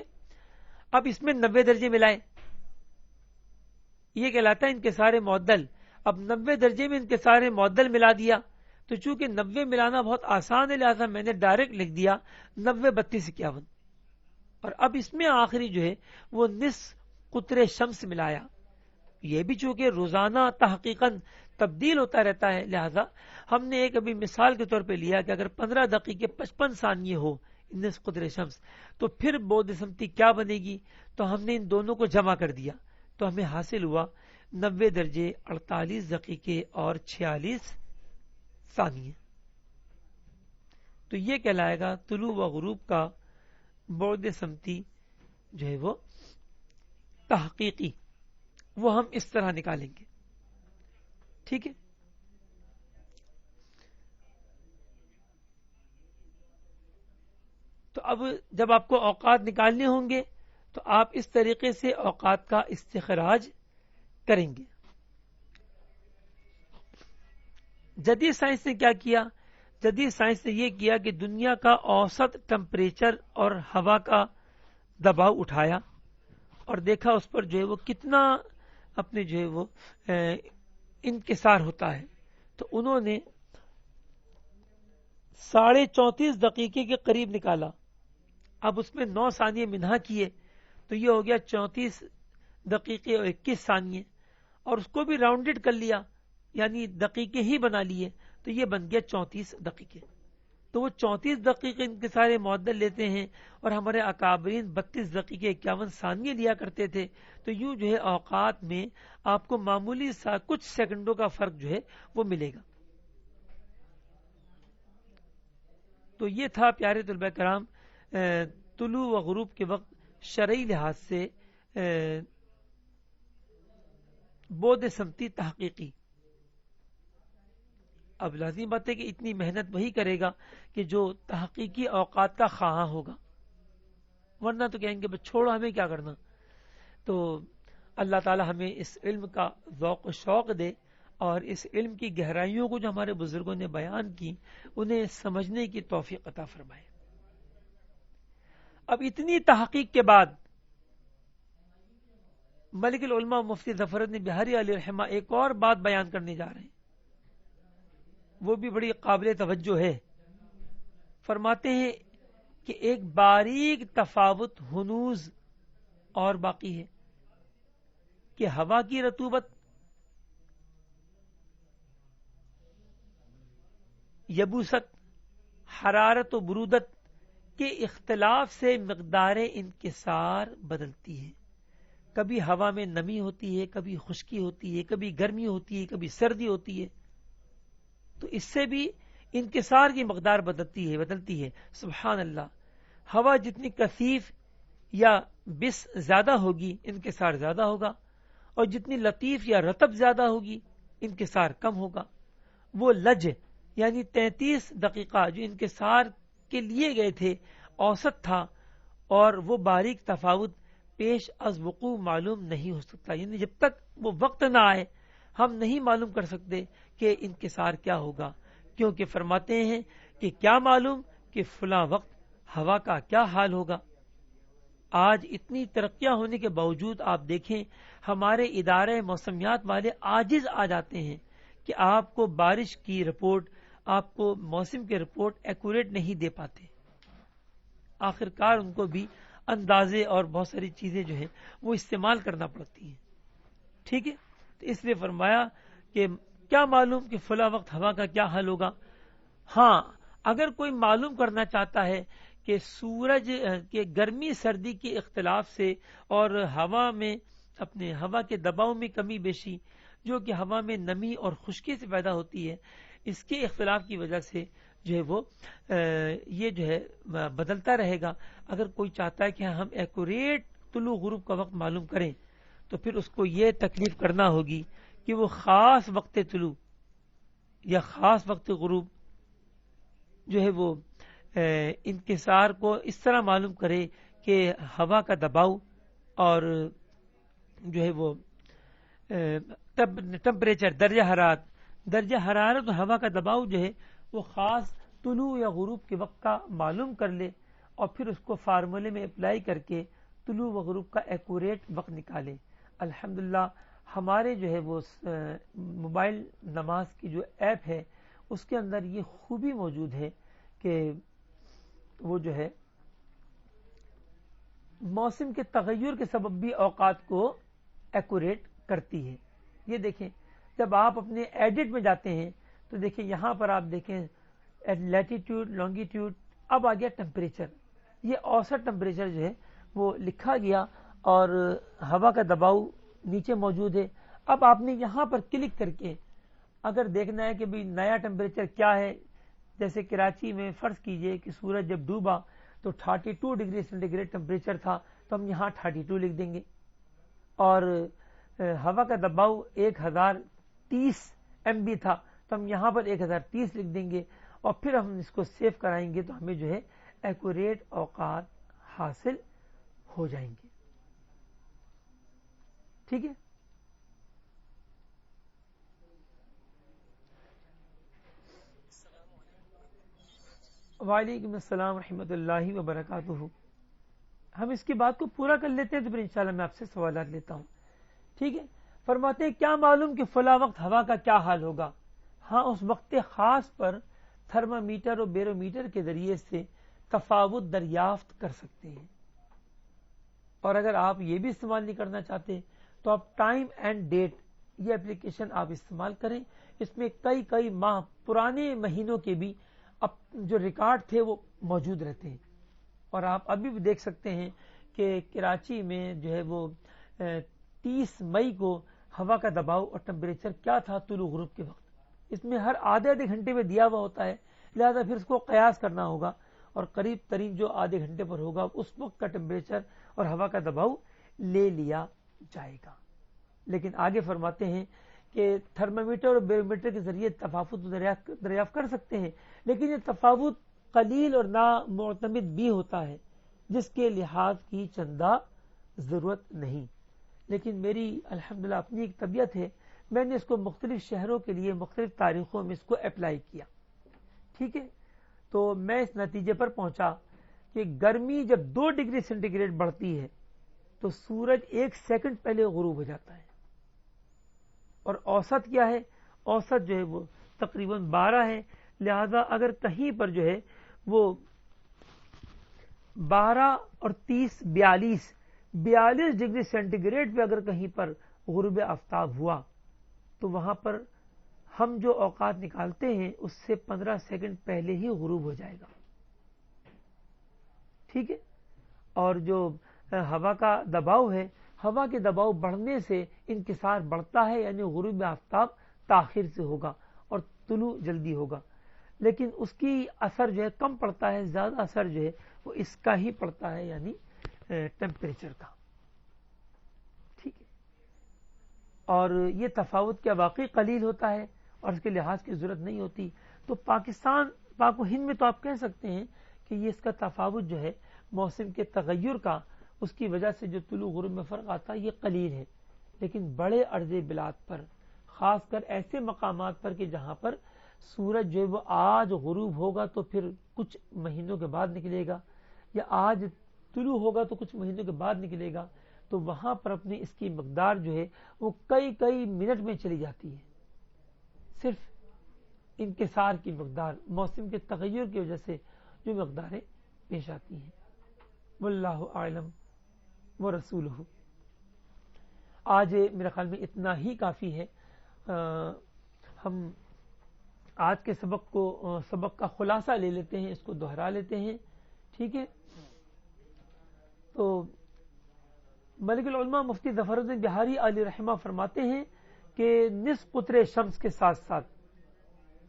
اب اس میں 90 درجے ملائے, یہ کہلاتا ہے انکسار معدل. اب 90 درجے میں انکسار معدل ملا دیا, تو چونکہ 90 ملانا بہت آسان ہے لہذا میں نے ڈائریکٹ لکھ دیا 90 32 51, اور اب اس میں آخری جو ہے وہ نصف قطر شمس ملایا. یہ بھی چونکہ روزانہ تحقیقاً تبدیل ہوتا رہتا ہے, لہذا ہم نے ایک ابھی مثال کے طور پہ لیا کہ اگر 15 دقیقے 55 ثانیے ہو نصف قطر شمس تو پھر بعد سمتی کیا بنے گی, تو ہم نے ان دونوں کو جمع کر دیا تو ہمیں حاصل ہوا 90 درجے 48 دقیقے اور 46 ثانیے. تو یہ کہلائے گا طلوع و غروب کا بعد سمتی جو ہے وہ تحقیقی, وہ ہم اس طرح نکالیں گے. ٹھیک ہے. تو اب جب آپ کو اوقات نکالنے ہوں گے تو آپ اس طریقے سے اوقات کا استخراج کریں گے. جدید سائنس نے کیا کیا؟ جدید سائنس نے یہ کیا کہ دنیا کا اوسط ٹمپریچر اور ہوا کا دباؤ اٹھایا اور دیکھا اس پر جو ہے وہ کتنا اپنے جو ہے وہ انکسار ہوتا ہے. تو انہوں نے 34.5 دقیقے کے قریب نکالا. اب اس میں 9 ثانیے منہا کیے تو یہ ہو گیا 34 دقیقے اور 21 ثانیے, اور اس کو بھی راؤنڈڈ کر لیا یعنی دقیقے ہی بنا لیے تو یہ بن گیا 34 دقیقے. تو وہ 34 دقیقے انکسار معدل لیتے ہیں اور ہمارے اکابرین 32 دقیقے 51 ثانیے لیا کرتے تھے. تو یوں جو ہے اوقات میں آپ کو معمولی سا کچھ سیکنڈوں کا فرق جو ہے وہ ملے گا. تو یہ تھا پیارے طلبہ کرام طلوع و غروب کے وقت شرعی لحاظ سے بعد سمتی تحقیقی. اب لازم بات ہے کہ اتنی محنت وہی کرے گا کہ جو تحقیقی اوقات کا خواہاں ہوگا, ورنہ تو کہیں گے بس چھوڑو ہمیں کیا کرنا. تو اللہ تعالی ہمیں اس علم کا ذوق و شوق دے اور اس علم کی گہرائیوں کو جو ہمارے بزرگوں نے بیان کی انہیں سمجھنے کی توفیق عطا فرمائے۔ اب اتنی تحقیق کے بعد ملک العلماء مفتی ظفر الدین بہاری علیہ رحمہ ایک اور بات بیان کرنے جا رہے ہیں، وہ بھی بڑی قابل توجہ ہے۔ فرماتے ہیں کہ ایک باریک تفاوت ہنوز اور باقی ہے کہ ہوا کی رطوبت یبوست، حرارت و برودت کے اختلاف سے مقدار انکسار بدلتی ہے۔ کبھی ہوا میں نمی ہوتی ہے، کبھی خشکی ہوتی ہے، کبھی گرمی ہوتی ہے، کبھی سردی ہوتی ہے، تو اس سے بھی انکسار کی مقدار بدلتی ہے۔ سبحان اللہ، ہوا جتنی کثیف یا بس زیادہ ہوگی انکسار زیادہ ہوگا، اور جتنی لطیف یا رطب زیادہ ہوگی انکسار کم ہوگا۔ وہ لج یعنی 33 دقیقہ جو انکسار کے لیے گئے تھے اوسط تھا، اور وہ باریک تفاوت پیش از وقوع معلوم نہیں ہو سکتا، یعنی جب تک وہ وقت نہ آئے ہم نہیں معلوم کر سکتے کہ انکسار کیا ہوگا، کیونکہ فرماتے ہیں کہ کیا معلوم کہ فلاں وقت ہوا کا کیا حال ہوگا۔ آج اتنی ترقیاں ہونے کے باوجود آپ دیکھیں ہمارے ادارے موسمیات والے عاجز آ جاتے ہیں کہ آپ کو بارش کی رپورٹ، آپ کو موسم کی رپورٹ ایکوریٹ نہیں دے پاتے۔ آخر کار ان کو بھی اندازے اور بہت ساری چیزیں جو ہیں وہ استعمال کرنا پڑتی ہیں، ٹھیک ہے۔ تو اس لیے فرمایا کہ کیا معلوم کہ فلاں وقت ہوا کا کیا حال ہوگا۔ ہاں، اگر کوئی معلوم کرنا چاہتا ہے کہ سورج کے گرمی سردی کے اختلاف سے اور ہوا میں اپنے ہوا کے دباؤ میں کمی بیشی جو کہ ہوا میں نمی اور خشکی سے پیدا ہوتی ہے، اس کے اختلاف کی وجہ سے جو ہے وہ یہ جو ہے بدلتا رہے گا۔ اگر کوئی چاہتا ہے کہ ہم ایکوریٹ طلوع غروب کا وقت معلوم کریں تو پھر اس کو یہ تکلیف کرنا ہوگی کہ وہ خاص وقت طلوع یا خاص وقت غروب جو ہے وہ انکسار کو اس طرح معلوم کرے کہ ہوا کا دباؤ اور جو ہے وہ ٹمپریچر درجہ حرارت اور ہوا کا دباؤ جو ہے وہ خاص طلوع یا غروب کے وقت کا معلوم کر لے، اور پھر اس کو فارمولے میں اپلائی کر کے طلوع و غروب کا ایکوریٹ وقت نکالے۔ الحمدللہ ہمارے جو ہے وہ موبائل نماز کی جو ایپ ہے اس کے اندر یہ خوبی موجود ہے کہ وہ جو ہے موسم کے تغیر کے سبب بھی اوقات کو ایکوریٹ کرتی ہے۔ یہ دیکھیں جب آپ اپنے ایڈٹ میں جاتے ہیں تو دیکھیں یہاں پر آپ دیکھیں لیٹیٹیوڈ لانگیٹیوڈ، اب آ گیا ٹمپریچر، یہ اوسط ٹمپریچر جو ہے وہ لکھا گیا اور ہوا کا دباؤ نیچے موجود ہے۔ اب آپ نے یہاں پر کلک کر کے اگر دیکھنا ہے کہ بھی نیا ٹمپریچر کیا ہے، جیسے کراچی میں فرض کیجئے کہ سورج جب ڈوبا تو 32 ڈگری سینٹی گریڈ ٹمپریچر تھا، تو ہم یہاں 32 لکھ دیں گے، اور ہوا کا دباؤ 1030 MB تھا تو ہم یہاں پر 1030 لکھ دیں گے، اور پھر ہم اس کو سیو کرائیں گے تو ہمیں جو ہے ایکوریٹ اوقات حاصل ہو جائیں گے، ٹھیک ہے۔ وعلیکم السلام ورحمۃ اللہ وبرکاتہ۔ ہم اس کی بات کو پورا کر لیتے ہیں تو پھر انشاءاللہ میں آپ سے سوالات لیتا ہوں، ٹھیک ہے۔ فرماتے ہیں کیا معلوم کہ فلاں وقت ہوا کا کیا حال ہوگا۔ ہاں، اس وقت خاص پر تھرمامیٹر اور بیرومیٹر کے ذریعے سے تفاوت دریافت کر سکتے ہیں، اور اگر آپ یہ بھی استعمال نہیں کرنا چاہتے تو آپ ٹائم اینڈ ڈیٹ یہ اپلیکیشن آپ استعمال کریں۔ اس میں کئی ماہ پرانے مہینوں کے بھی جو ریکارڈ تھے وہ موجود رہتے ہیں، اور آپ ابھی بھی دیکھ سکتے ہیں کہ کراچی میں جو ہے وہ 30 مئی کو ہوا کا دباؤ اور ٹمپریچر کیا تھا طلوع غروب کے وقت۔ اس میں ہر آدھے گھنٹے میں دیا ہوا ہوتا ہے، لہذا پھر اس کو قیاس کرنا ہوگا اور قریب ترین جو آدھے گھنٹے پر ہوگا اس وقت کا ٹمپریچر اور ہوا کا دباؤ لے لیا جائے گا۔ لیکن آگے فرماتے ہیں کہ تھرمامیٹر اور بیرومیٹر کے ذریعے تفاوت دریافت کر سکتے ہیں، لیکن یہ تفاوت قلیل اور نامعتمد بھی ہوتا ہے، جس کے لحاظ کی چندہ ضرورت نہیں۔ لیکن میری الحمدللہ اپنی ایک طبیعت ہے، میں نے اس کو مختلف شہروں کے لیے مختلف تاریخوں میں اس کو اپلائی کیا. ٹھیک ہے، تو میں اس نتیجے پر پہنچا کہ گرمی جب 2 ڈگری سینٹی گریڈ بڑھتی ہے تو سورج 1 سیکنڈ پہلے غروب ہو جاتا ہے. اور اوسط کیا ہے؟ اوسط جو ہے وہ تقریباً 12 ہے. لہذا اگر کہیں پر جو ہے وہ 12 اور 30 42 ڈگری سینٹی گریڈ پہ اگر کہیں پر غروب آفتاب ہوا تو وہاں پر ہم جو اوقات نکالتے ہیں اس سے 15 سیکنڈ پہلے ہی غروب ہو جائے گا. ٹھیک ہے، اور جو ہوا کا دباؤ ہے، ہوا کے دباؤ بڑھنے سے انکسار بڑھتا ہے، یعنی غروب آفتاب تاخیر سے ہوگا اور طلوع جلدی ہوگا. لیکن اس کی اثر جو ہے کم پڑتا ہے، زیادہ اثر جو ہے وہ اس کا ہی پڑتا ہے، یعنی ٹیمپریچر کا. ٹھیک ہے، اور یہ تفاوت کیا واقعی قلیل ہوتا ہے اور اس کے لحاظ کی ضرورت نہیں ہوتی. تو پاکستان، پاک و ہند میں تو آپ کہہ سکتے ہیں کہ یہ اس کا تفاوت جو ہے موسم کے تغیر کا، اس کی وجہ سے جو طلوع غروب میں فرق آتا ہے یہ قلیل ہے. لیکن بڑے عرض بلاد پر، خاص کر ایسے مقامات پر کہ جہاں پر سورج جو ہے وہ آج غروب ہوگا تو پھر کچھ مہینوں کے بعد نکلے گا، یا آج طلوع ہوگا تو کچھ مہینوں کے بعد نکلے گا، تو وہاں پر اپنی اس کی مقدار جو ہے وہ کئی منٹ میں چلی جاتی ہے. صرف انکسار کی مقدار، موسم کے تغیر کی وجہ سے جو مقداریں پیش آتی ہیں. واللہ اعلم ورسولہ. آج میرے خیال میں اتنا ہی کافی ہے. ہم آج کے سبق کا خلاصہ لے لیتے ہیں، اس کو دہرا لیتے ہیں. ٹھیک ہے، تو ملک العلماء مفتی ظفر الدین بہاری علیہ رحمہ فرماتے ہیں کہ نصف قطر شمس کے ساتھ ساتھ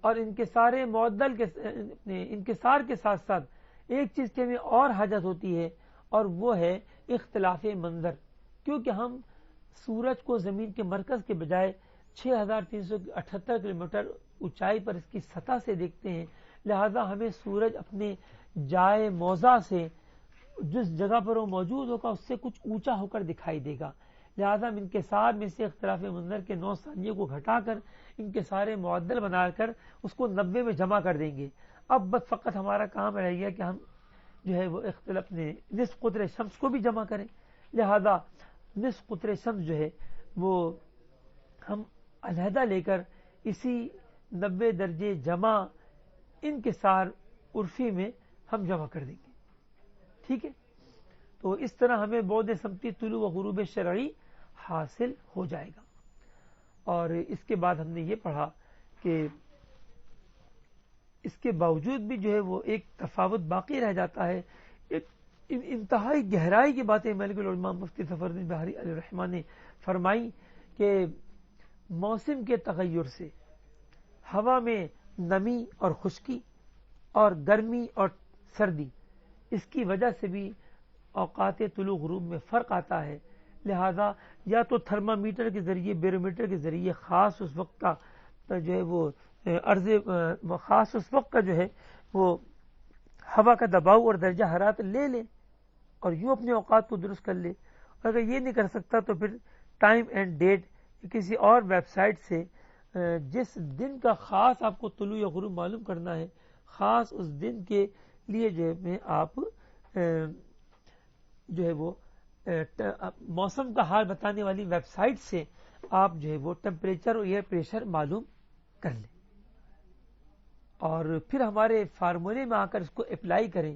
اور انکسار معدل کے انکسار کے ساتھ ساتھ ایک چیز کی ہمیں اور حاجت ہوتی ہے، اور وہ ہے اختلاف منظر. کیونکہ ہم سورج کو زمین کے مرکز کے بجائے 6378 کلومیٹر اونچائی پر اس کی سطح سے دیکھتے ہیں، لہذا ہمیں سورج اپنے جائے موضع سے، جس جگہ پر وہ موجود ہوگا اس سے کچھ اونچا ہو کر دکھائی دے گا. لہذا ہم انکسار میں سے اختلاف منظر کے 9 ثانیے کو گھٹا کر انکسار معدل بنا کر اس کو 90 میں جمع کر دیں گے. اب بس فقط ہمارا کام رہ گیا کہ ہم جو ہے وہ اختلاف نصف قطر شمس کو بھی جمع کریں. لہذا نصف قطر شمس جو ہے وہ ہم علیحدہ لے کر اسی 90 درجے جمع انکسار عرفی میں ہم جمع کر دیں گے. ٹھیک ہے، تو اس طرح ہمیں بعد سمتی طلوع و غروب شرعی حاصل ہو جائے گا. اور اس کے بعد ہم نے یہ پڑھا کہ اس کے باوجود بھی جو ہے وہ ایک تفاوت باقی رہ جاتا ہے. ایک انتہائی گہرائی کی باتیں ملک العلماء مفتی ظفر الدین بہاری علیہ رحمہ نے فرمائی کہ موسم کے تغیر سے ہوا میں نمی اور خشکی اور گرمی اور سردی، اس کی وجہ سے بھی اوقات طلوع غروب میں فرق آتا ہے. لہذا یا تو تھرمامیٹر کے ذریعے، بیرومیٹر کے ذریعے خاص اس وقت کا جو ہے وہ خاص اس وقت کا جو ہے وہ ہوا کا دباؤ اور درجہ حرارت لے لے اور یوں اپنے اوقات کو درست کر لے. اور اگر یہ نہیں کر سکتا تو پھر ٹائم اینڈ ڈیٹ کسی اور ویب سائٹ سے جس دن کا خاص آپ کو طلوع یا غروب معلوم کرنا ہے، خاص اس دن کے لیے جو ہے آپ جو ہے وہ موسم کا حال بتانے والی ویب سائٹ سے آپ جو ہے وہ ٹیمپریچر اور ایئر پریشر معلوم کر لیں، اور پھر ہمارے فارمولے میں آ کر اس کو اپلائی کریں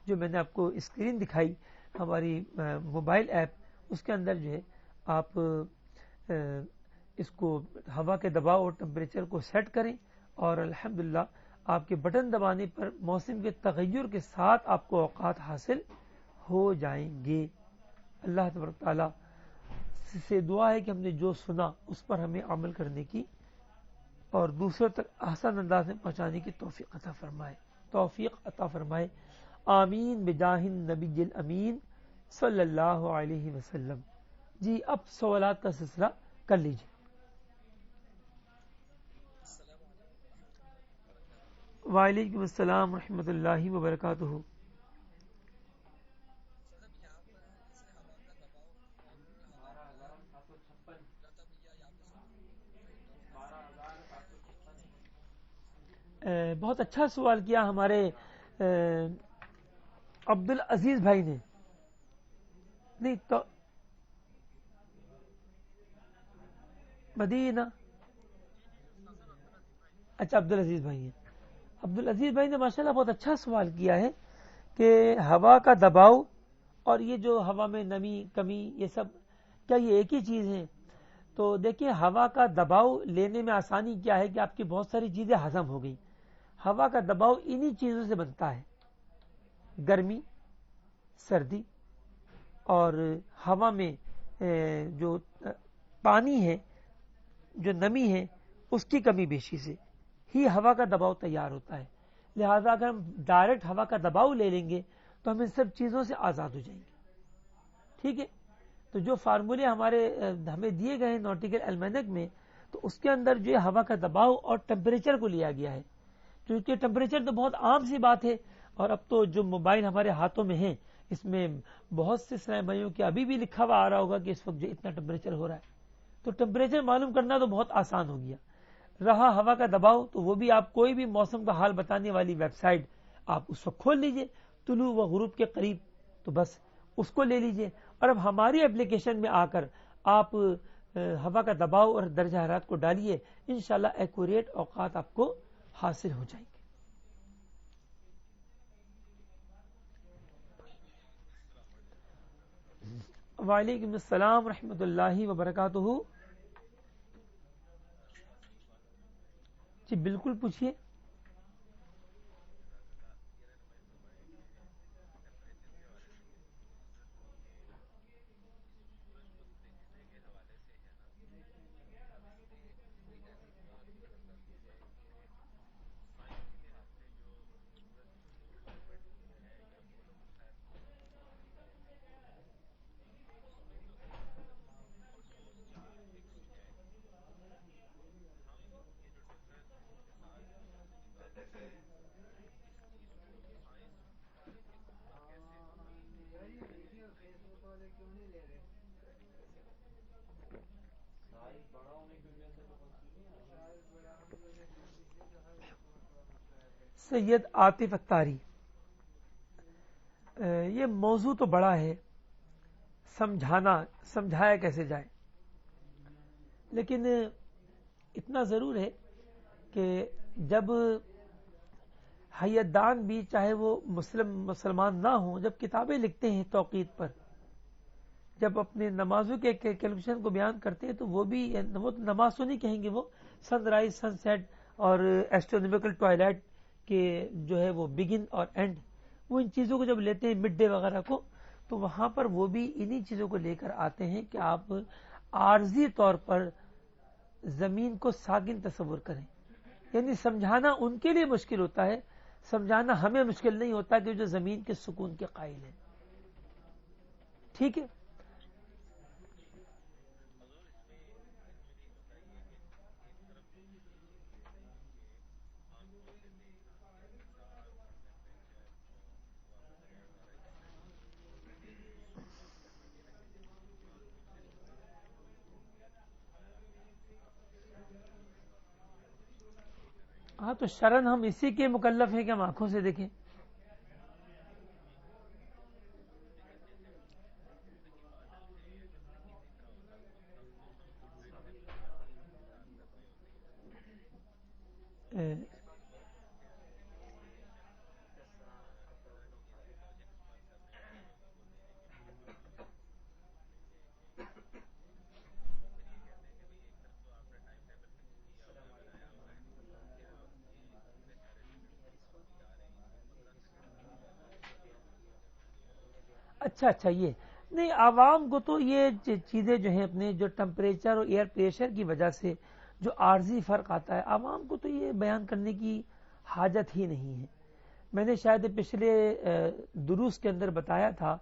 جو میں نے آپ کو اسکرین دکھائی ہماری موبائل ایپ. اس کے اندر جو ہے آپ اس کو ہوا کے دباؤ اور ٹیمپریچر کو سیٹ کریں اور الحمدللہ آپ کے بٹن دبانے پر موسم کے تغیر کے ساتھ آپ کو اوقات حاصل ہو جائیں گے. اللہ تبارک تعالیٰ سے دعا ہے کہ ہم نے جو سنا اس پر ہمیں عمل کرنے کی اور دوسروں تک آسان انداز میں پہنچانے کی توفیق عطا فرمائے. آمین بجاہ النبی الامین صلی اللہ علیہ وسلم. جی اب سوالات کا سلسلہ کر لیجیے. وعلیکم السلام ورحمۃ اللہ وبرکاتہ. بہت اچھا سوال کیا ہمارے عبد العزیز بھائی نے. نہیں تو مدینہ، اچھا عبد العزیز بھائی ہیں. عبد العزیز بھائی نے ماشاءاللہ بہت اچھا سوال کیا ہے کہ ہوا کا دباؤ اور یہ جو ہوا میں نمی کمی یہ سب کیا یہ ایک ہی چیز ہے؟ تو دیکھیں ہوا کا دباؤ لینے میں آسانی کیا ہے کہ آپ کی بہت ساری چیزیں ہضم ہو گئی. ہوا کا دباؤ انہی چیزوں سے بنتا ہے، گرمی، سردی، اور ہوا میں جو پانی ہے، جو نمی ہے، اس کی کمی بیشی سے ہی ہوا کا دباؤ تیار ہوتا ہے. لہذا اگر ہم ڈائریکٹ ہوا کا دباؤ لے لیں گے تو ہم ان سب چیزوں سے آزاد ہو جائیں گے. ٹھیک ہے، تو جو فارمولے ہمیں دیے گئے ہیں نوٹیکل المنک میں، تو اس کے اندر جو ہے ہوا کا دباؤ اور ٹمپریچر کو لیا گیا ہے. کیونکہ ٹمپریچر تو بہت عام سی بات ہے، اور اب تو جو موبائل ہمارے ہاتھوں میں ہیں اس میں بہت سے سرمایوں کے ابھی بھی لکھا ہوا آ رہا ہوگا کہ اس وقت جو اتنا ٹمپریچر ہو رہا ہے. تو ٹمپریچر معلوم کرنا تو بہت آسان ہو گیا. رہا ہوا کا دباؤ تو وہ بھی آپ کوئی بھی موسم کا حال بتانے والی ویب سائٹ آپ اس وقت کھول لیجئے طلوع و غروب کے قریب، تو بس اس کو لے لیجئے. اور اب ہماری اپلیکیشن میں آ کر آپ ہوا کا دباؤ اور درجہ حرارت کو ڈالیے، انشاءاللہ ایکوریٹ اوقات آپ کو حاصل ہو جائیں گے. وعلیکم السلام ورحمۃ اللہ وبرکاتہ. جی بالکل پوچھیے. سید عاطف اتاری، یہ موضوع تو بڑا ہے، سمجھایا کیسے جائے، لیکن اتنا ضرور ہے کہ جب حیدان بھی چاہے وہ مسلمان نہ ہوں، جب کتابیں لکھتے ہیں توقیت پر، جب اپنے نمازوں کے کیلکولیشن کو بیان کرتے ہیں، تو وہ بھی نماز تو نہیں کہیں گے، وہ سن رائز، سن سیٹ اور ایسٹرونومیکل ٹوائلائٹ کے جو ہے وہ بگن اور اینڈ، وہ ان چیزوں کو جب لیتے ہیں، مڈ ڈے وغیرہ کو، تو وہاں پر وہ بھی انہی چیزوں کو لے کر آتے ہیں کہ آپ عارضی طور پر زمین کو ساکن تصور کریں. یعنی سمجھانا ان کے لیے مشکل ہوتا ہے، سمجھانا ہمیں مشکل نہیں ہوتا کہ جو زمین کے سکون کے قائل ہیں. ٹھیک ہے. ہاں تو شرن ہم اسی کے مکلف ہیں کہ ہم آنکھوں سے دیکھیں. اچھا یہ نہیں، عوام کو تو یہ چیزیں جو ہیں اپنے جو ٹمپریچر اور ایئر پریشر کی وجہ سے جو عارضی فرق آتا ہے، عوام کو تو یہ بیان کرنے کی حاجت ہی نہیں ہے. میں نے شاید پچھلے دروس کے اندر بتایا تھا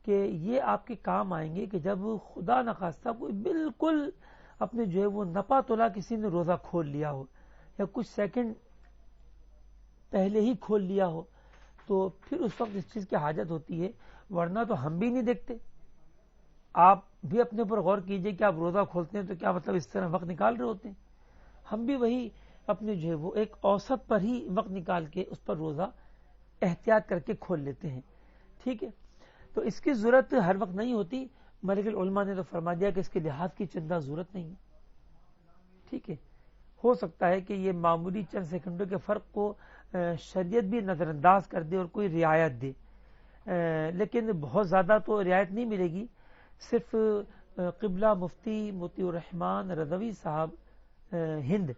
کہ یہ آپ کے کام آئیں گے کہ جب خدا نخواستہ کوئی بالکل اپنے جو ہے وہ نپا تولا کسی نے روزہ کھول لیا ہو، یا کچھ سیکنڈ پہلے ہی کھول لیا ہو، تو پھر اس وقت اس چیز کی حاجت ہوتی ہے. ورنہ تو ہم بھی نہیں دیکھتے. آپ بھی اپنے اوپر غور کیجئے کہ آپ روزہ کھولتے ہیں تو کیا مطلب اس طرح وقت نکال رہے ہوتے ہیں. ہم بھی وہی اپنے جو ہے وہ ایک اوسط پر ہی وقت نکال کے اس پر روزہ احتیاط کر کے کھول لیتے ہیں. ٹھیک ہے, تو اس کی ضرورت ہر وقت نہیں ہوتی. مالک العلماء نے تو فرما دیا کہ اس کے لحاظ کی چندہ ضرورت نہیں ہے. ٹھیک ہے, ہو سکتا ہے کہ یہ معمولی چند سیکنڈوں کے فرق کو شریعت بھی نظر انداز کر دے اور کوئی رعایت دے, لیکن بہت زیادہ تو رعایت نہیں ملے گی. صرف قبلہ مفتی مطیع الرحمان رضوی صاحب ہند,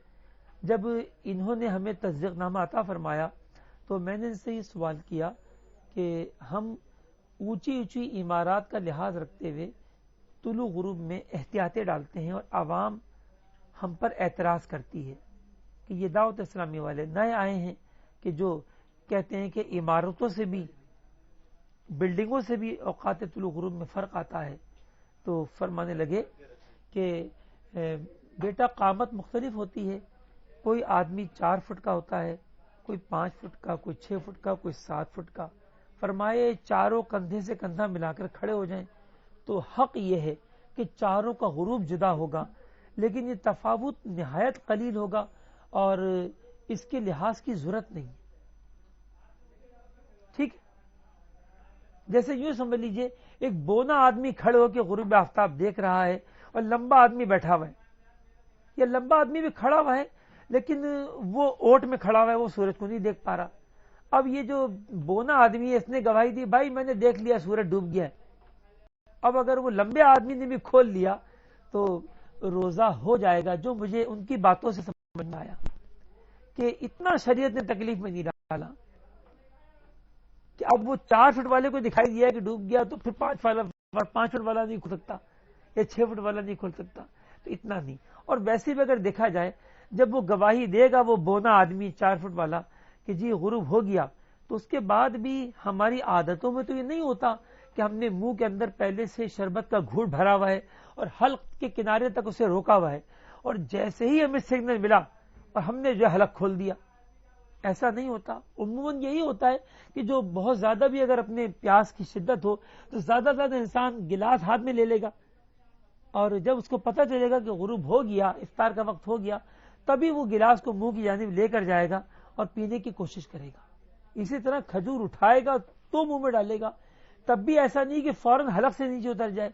جب انہوں نے ہمیں تصدیق نامہ عطا فرمایا تو میں نے ان سے یہ سوال کیا کہ ہم اونچی اونچی عمارات کا لحاظ رکھتے ہوئے طلوع غروب میں احتیاطیں ڈالتے ہیں اور عوام ہم پر اعتراض کرتی ہے کہ یہ دعوت اسلامی والے نئے آئے ہیں کہ جو کہتے ہیں کہ عمارتوں سے بھی بلڈنگوں سے بھی اوقات طلوع غروب میں فرق آتا ہے. تو فرمانے لگے کہ بیٹا قامت مختلف ہوتی ہے, کوئی آدمی 4 فٹ کا ہوتا ہے, کوئی 5 فٹ کا, کوئی 6 فٹ کا, کوئی 7 فٹ کا. فرمائے چاروں کندھے سے کندھا ملا کر کھڑے ہو جائیں تو حق یہ ہے کہ چاروں کا غروب جدا ہوگا, لیکن یہ تفاوت نہایت قلیل ہوگا اور اس کے لحاظ کی ضرورت نہیں. ٹھیک, جیسے یوں سمجھ لیجئے ایک بونا آدمی کھڑے ہو کے غروب آفتاب دیکھ رہا ہے اور لمبا آدمی بیٹھا ہوا ہے, یا لمبا آدمی بھی کھڑا ہوا ہے لیکن وہ اوٹ میں کھڑا ہوا ہے, وہ سورج کو نہیں دیکھ پا رہا. اب یہ جو بونا آدمی ہے اس نے گواہی دی بھائی میں نے دیکھ لیا سورج ڈوب گیا ہے. اب اگر وہ لمبے آدمی نے بھی کھول لیا تو روزہ ہو جائے گا. جو مجھے ان کی باتوں سے سمجھ میں آیا کہ اتنا شریعت نے تکلیف میں نہیں ڈالا کہ اب وہ 4 فٹ والے کو دکھائی دیا کہ ڈوب گیا تو پھر 5 فٹ والا نہیں کھل سکتا یا 6 فٹ والا نہیں کھل سکتا, تو اتنا نہیں. اور ویسے بھی اگر دیکھا جائے جب وہ گواہی دے گا وہ بونا آدمی 4 فٹ والا کہ جی غروب ہو گیا, تو اس کے بعد بھی ہماری عادتوں میں تو یہ نہیں ہوتا کہ ہم نے منہ کے اندر پہلے سے شربت کا گھوٹ بھرا ہوا ہے اور حلق کے کنارے تک اسے روکا ہوا ہے اور جیسے ہی ہمیں سگنل ملا اور ہم نے جو حلق کھول دیا. ایسا نہیں ہوتا. عموماً یہی ہوتا ہے کہ جو بہت زیادہ بھی اگر اپنے پیاس کی شدت ہو تو زیادہ زیادہ انسان گلاس ہاتھ میں لے لے گا, اور جب اس کو پتہ چلے گا کہ غروب ہو گیا, افطار کا وقت ہو گیا, تبھی وہ گلاس کو منہ کی جانب لے کر جائے گا اور پینے کی کوشش کرے گا. اسی طرح کھجور اٹھائے گا تو منہ میں ڈالے گا, تب بھی ایسا نہیں کہ فوراً حلق سے نیچے اتر جائے.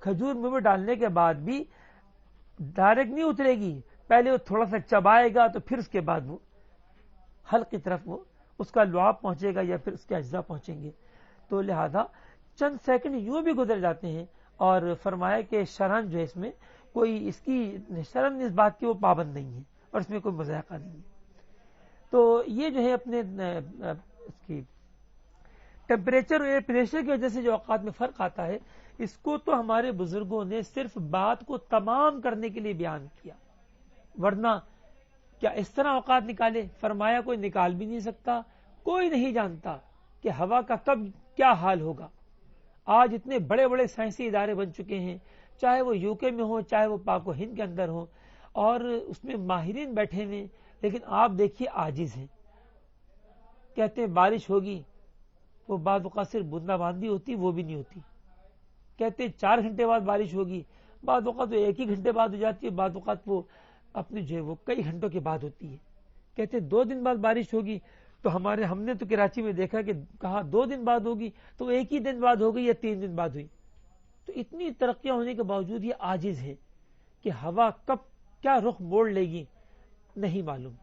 کھجور منہ میں ڈالنے کے بعد بھی ڈائریکٹ نہیں اترے گی, پہلے وہ تھوڑا سا چبائے گا تو پھر اس کے بعد وہ حلق کی طرف وہ اس کا لعاب پہنچے گا یا پھر اس کے اجزاء پہنچیں گے. تو لہذا چند سیکنڈ یوں بھی گزر جاتے ہیں, اور فرمایا کہ شرعن جو ہے اس میں کوئی اس کی شرعن اس بات کی وہ پابند نہیں ہے اور اس میں کوئی مذائقہ نہیں ہے. تو یہ جو ہے اپنے اس کی ٹیمپریچر اور ایئر پریشر کی وجہ سے جو اوقات میں فرق آتا ہے, اس کو تو ہمارے بزرگوں نے صرف بات کو تمام کرنے کے لیے بیان کیا, ورنہ کیا اس طرح اوقات نکالے؟ فرمایا کوئی نکال بھی نہیں سکتا. کوئی نہیں جانتا کہ ہوا کا کب کیا حال ہوگا. آج اتنے بڑے بڑے سائنسی ادارے بن چکے ہیں, چاہے وہ یو کے میں ہو چاہے وہ پاک و ہند کے اندر ہو, اور اس میں ماہرین بیٹھے ہوئے, لیکن آپ دیکھیے عاجز ہیں. کہتے ہیں بارش ہوگی, وہ بعض اوقات صرف بوندا باندی ہوتی, وہ بھی نہیں ہوتی. کہتے ہیں 4 گھنٹے بعد بارش ہوگی, بعض اوقات وہ 1 ہی گھنٹے بعد ہو جاتی ہے, بعض اوقات وہ اپنی جو ہے وہ کئی گھنٹوں کے بعد ہوتی ہے. کہتے ہیں 2 دن بعد بارش ہوگی, تو ہم نے تو کراچی میں دیکھا کہ کہا 2 دن بعد ہوگی, تو 1 ہی دن بعد ہوگی یا 3 دن بعد ہوئی. تو اتنی ترقیاں ہونے کے باوجود یہ عاجز ہے کہ ہوا کب کیا رخ موڑ لے گی نہیں معلوم.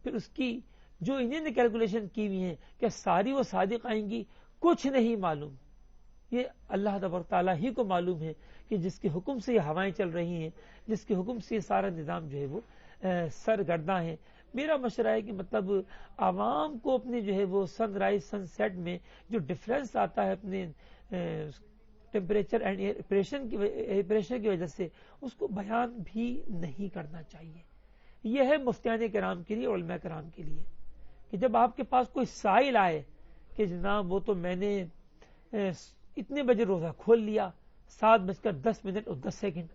پھر اس کی جو انہیں نے کیلکولیشن کی ہوئی ہیں کہ ساری وہ صادق آئیں گی, کچھ نہیں معلوم. یہ اللہ تبارک تعالیٰ ہی کو معلوم ہے کہ جس کے حکم سے یہ ہوائیں چل رہی ہیں, جس کے حکم سے یہ سارا نظام جو ہے وہ سرگرداں ہے. میرا مشورہ ہے کہ مطلب عوام کو اپنے جو ہے وہ سن رائز سن سیٹ میں جو ڈفرینس آتا ہے اپنے ٹیمپریچر اینڈ ایئر پریشر کی وجہ سے, اس کو بیان بھی نہیں کرنا چاہیے. یہ ہے مفتیان کرام کے لیے, علماء کرام کے لیے, کہ جب آپ کے پاس کوئی سائل آئے کہ جناب وہ تو میں نے اتنے بجے روزہ کھول لیا 7:10 اور 10 سیکنڈ,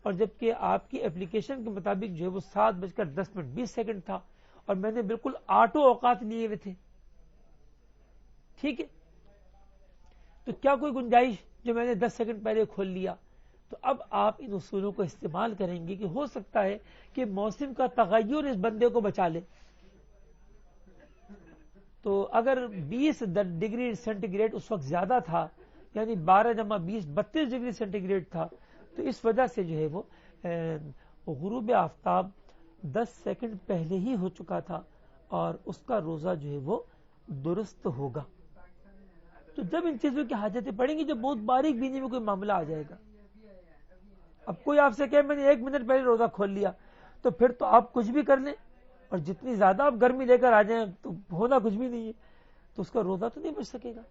اور جبکہ آپ کی اپلیکیشن کے مطابق جو ہے وہ 7:10 تھا, اور میں نے بالکل آٹو اوقات لیے ہوئے تھے. ٹھیک ہے, تو کیا کوئی گنجائش جو میں نے 10 سیکنڈ پہلے کھول لیا تو اب آپ ان اصولوں کو استعمال کریں گے کہ ہو سکتا ہے کہ موسم کا تغیر اس بندے کو بچا لے. تو اگر 20 ڈگری سینٹی گریڈ اس وقت زیادہ تھا، یعنی 12 جمع 20 32 ڈگری سینٹی گریڈ تھا، تو اس وجہ سے جو ہے وہ غروب آفتاب 10 سیکنڈ پہلے ہی ہو چکا تھا اور اس کا روزہ جو ہے وہ درست ہوگا. تو جب ان چیزوں کی حاجتیں پڑیں گی، جب بہت باریک بینی میں کوئی معاملہ آ جائے گا، اب کوئی آپ سے کہے میں نے 1 منٹ پہلے روزہ کھول لیا، تو پھر تو آپ کچھ بھی کر لیں اور جتنی زیادہ آپ گرمی لے کر آ جائیں تو ہونا کچھ بھی نہیں ہے، تو اس کا روزہ تو نہیں بچ سکے گا.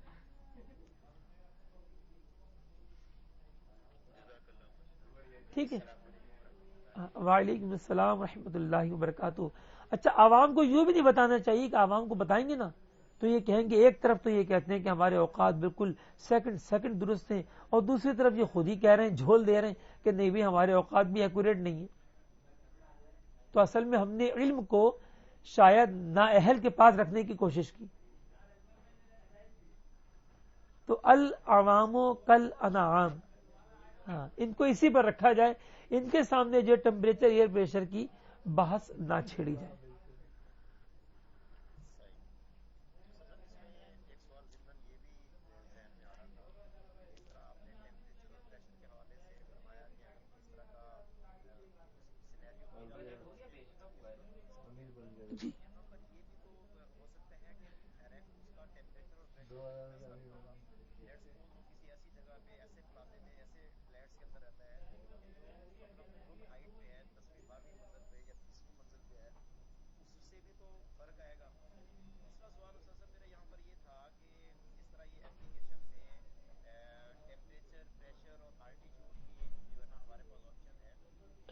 ٹھیک ہے. وعلیکم السلام ورحمۃ اللہ وبرکاتہ. اچھا، عوام کو یوں بھی نہیں بتانا چاہیے کہ عوام کو بتائیں گے نا تو یہ کہیں گے، ایک طرف تو یہ کہتے ہیں کہ ہمارے اوقات بالکل سیکنڈ درست ہیں، اور دوسری طرف یہ خود ہی کہہ رہے ہیں، جھول دے رہے ہیں کہ نہیں بھی ہمارے اوقات بھی ایکوریٹ نہیں ہیں. تو اصل میں ہم نے علم کو شاید نااہل کے پاس رکھنے کی کوشش کی. تو العوام کل انعام، ہاں، ان کو اسی پر رکھا جائے، ان کے سامنے جو ٹمپریچر ایئر پریشر کی بحث نہ چھیڑی جائے.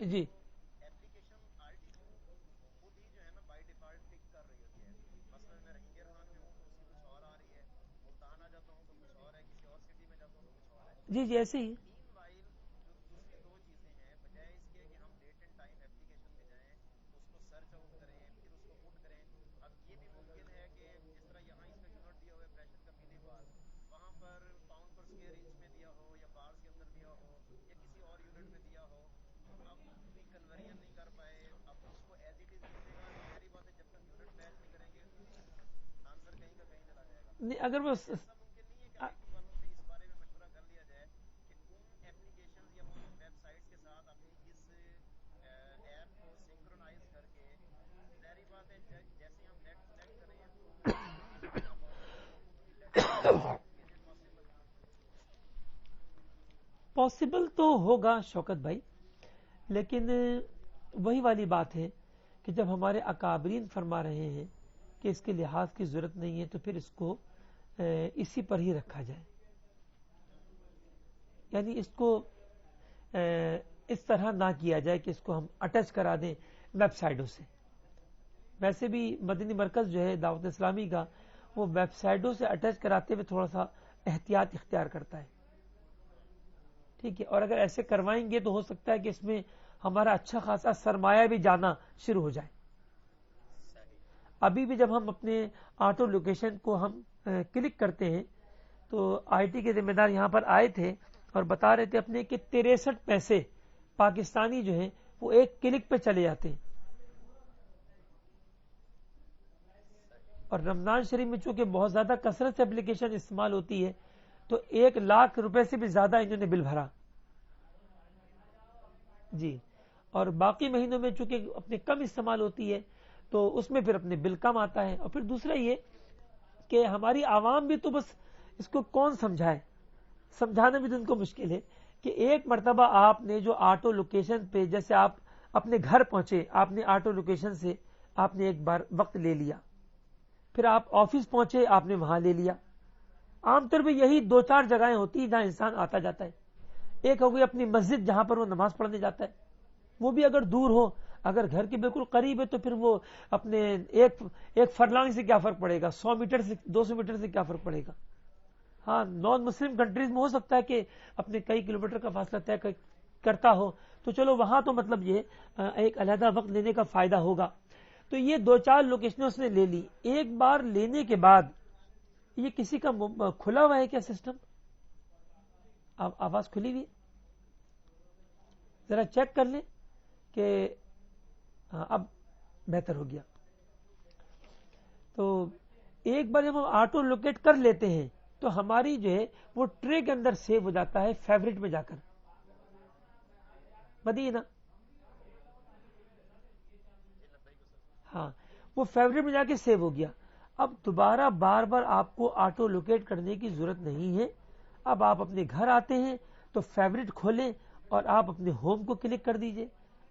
جی جی جی جی ایسے ہی. نہیں، اگر وہ پاسبل تو ہوگا شوکت بھائی، لیکن وہی والی بات ہے کہ جب ہمارے اکابرین فرما رہے ہیں کہ اس کے لحاظ کی ضرورت نہیں ہے تو پھر اس کو اسی پر ہی رکھا جائے. یعنی اس کو اس طرح نہ کیا جائے کہ اس کو ہم اٹیچ کرا دیں ویب سائٹوں سے. ویسے بھی مدنی مرکز جو ہے دعوت اسلامی کا، وہ ویب سائٹوں سے اٹیچ کراتے ہوئے تھوڑا سا احتیاط اختیار کرتا ہے. ٹھیک ہے، اور اگر ایسے کروائیں گے تو ہو سکتا ہے کہ اس میں ہمارا اچھا خاصا سرمایہ بھی جانا شروع ہو جائے. ابھی بھی جب ہم اپنے آٹو لوکیشن کو ہم کلک کرتے ہیں تو آئی ٹی کے ذمہ دار یہاں پر آئے تھے اور بتا رہے تھے اپنے کہ 63 پیسے پاکستانی جو ہیں وہ ایک کلک پہ چلے جاتے ہیں. اور رمضان شریف میں چونکہ بہت زیادہ کثرت سے اپلیکیشن استعمال ہوتی ہے تو 1,00,000 روپے سے بھی زیادہ انہوں نے بل بھرا. جی، اور باقی مہینوں میں چونکہ اپنے کم استعمال ہوتی ہے تو اس میں پھر اپنے بل کم آتا ہے. اور پھر دوسرا یہ کہ ہماری عوام بھی تو بس اس کو کون سمجھائے، سمجھانا بھی تو ان کو مشکل ہے کہ ایک مرتبہ آپ نے جو آٹو لوکیشن پہ، جیسے آپ اپنے گھر پہنچے، آپ نے آٹو لوکیشن سے آپ نے ایک بار وقت لے لیا، پھر آپ آفس پہنچے، آپ نے وہاں لے لیا. عام طور پہ یہی 2-4 جگہیں ہوتی ہیں جہاں انسان آتا جاتا ہے. ایک ہو گئی اپنی مسجد جہاں پر وہ نماز پڑھنے جاتا ہے، وہ بھی اگر دور ہو، اگر گھر کے بالکل قریب ہے تو پھر وہ اپنے ایک فرلانگ سے کیا فرق پڑے گا، 100 میٹر سے 200 میٹر سے کیا فرق پڑے گا. ہاں، نان مسلم کنٹریز میں ہو سکتا ہے کہ اپنے کئی کلومیٹر کا فاصلہ طے کرتا ہو، تو چلو وہاں تو مطلب یہ ایک علیحدہ وقت لینے کا فائدہ ہوگا. تو یہ 2-4 لوکیشنیں اس نے لے لی. ایک بار لینے کے بعد یہ کسی کا کھلا ہوا ہے کیا سسٹم؟ آواز کھلی ہوئی؟ ذرا چیک کر لیں کہ اب بہتر ہو گیا. تو ایک بار جب ہم آٹو لوکیٹ کر لیتے ہیں تو ہماری جو ہے وہ ٹرے کے اندر سیو ہو جاتا ہے فیوریٹ میں جا کر. بدی نا, ہاں وہ فیوریٹ میں جا کے سیو ہو گیا. اب دوبارہ بار بار آپ کو آٹو لوکیٹ کرنے کی ضرورت نہیں ہے. اب آپ اپنے گھر آتے ہیں تو فیوریٹ کھولیں اور آپ اپنے ہوم کو کلک کر دیجئے.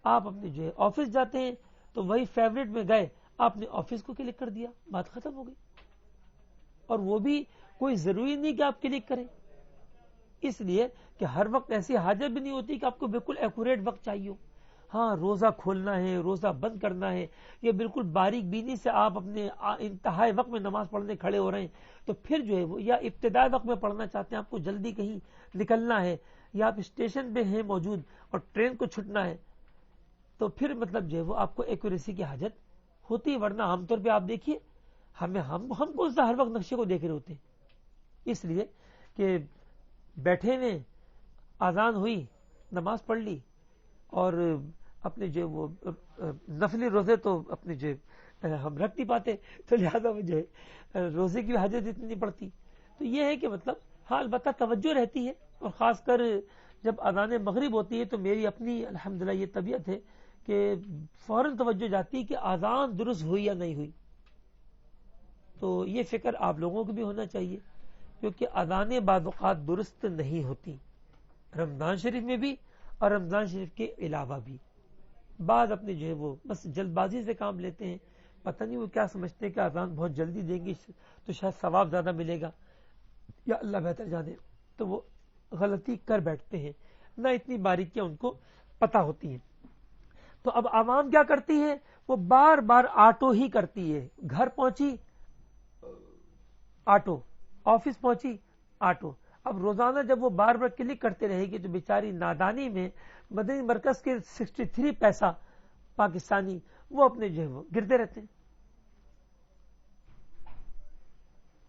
آپ اپنے جو ہے آفس جاتے ہیں تو وہی فیوریٹ میں گئے, آپ نے آفس کو کلک کر دیا, بات ختم ہو گئی. اور وہ بھی کوئی ضروری نہیں کہ آپ کلک کریں, اس لیے کہ ہر وقت ایسی حاجت بھی نہیں ہوتی کہ آپ کو بالکل ایکوریٹ وقت چاہیے ہو. ہاں روزہ کھولنا ہے, روزہ بند کرنا ہے, یا بالکل باریک بینی سے آپ اپنے انتہائی وقت میں نماز پڑھنے کھڑے ہو رہے ہیں, تو پھر جو ہے وہ یا ابتدائی وقت میں پڑھنا چاہتے ہیں, آپ کو جلدی کہیں نکلنا ہے, یا آپ اسٹیشن پہ ہیں موجود اور ٹرین کو چھٹنا ہے, تو پھر مطلب جو ہے وہ آپ کو ایکوریسی کی حاجت ہوتی ہے. ورنہ عام طور پہ آپ دیکھیے ہم کون سا ہر وقت نقشے کو دیکھ رہے ہوتے ہیں, اس لیے کہ بیٹھے میں اذان ہوئی, نماز پڑھ لی, اور اپنے جو وہ نفلی روزے تو اپنے جو ہم رکھ نہیں پاتے, تو لہذا جو ہے روزے کی حاجت اتنی نہیں پڑتی. تو یہ ہے کہ مطلب ہاں البتہ توجہ رہتی ہے, اور خاص کر جب اذان مغرب ہوتی ہے تو میری اپنی الحمدللہ یہ طبیعت ہے کہ فوراً توجہ جاتی کہ اذان درست ہوئی یا نہیں ہوئی. تو یہ فکر آپ لوگوں کو بھی ہونا چاہیے, کیونکہ اذانیں بعض اوقات درست نہیں ہوتی, رمضان شریف میں بھی اور رمضان شریف کے علاوہ بھی. بعض اپنے جو ہے وہ بس جلد بازی سے کام لیتے ہیں, پتہ نہیں وہ کیا سمجھتے ہیں کہ اذان بہت جلدی دیں گے تو شاید ثواب زیادہ ملے گا, یا اللہ بہتر جانے, تو وہ غلطی کر بیٹھتے ہیں, نہ اتنی باریکیاں ان کو پتہ ہوتی ہیں. تو اب عوام کیا کرتی ہے, وہ بار بار آٹو ہی کرتی ہے. گھر پہنچی آٹو, آفس پہنچی آٹو. اب روزانہ جب وہ بار بار کلک کرتے رہے گی تو بیچاری نادانی میں مدنی مرکز کے 63 پیسہ پاکستانی وہ اپنے جو ہے وہ گرتے رہتے ہیں.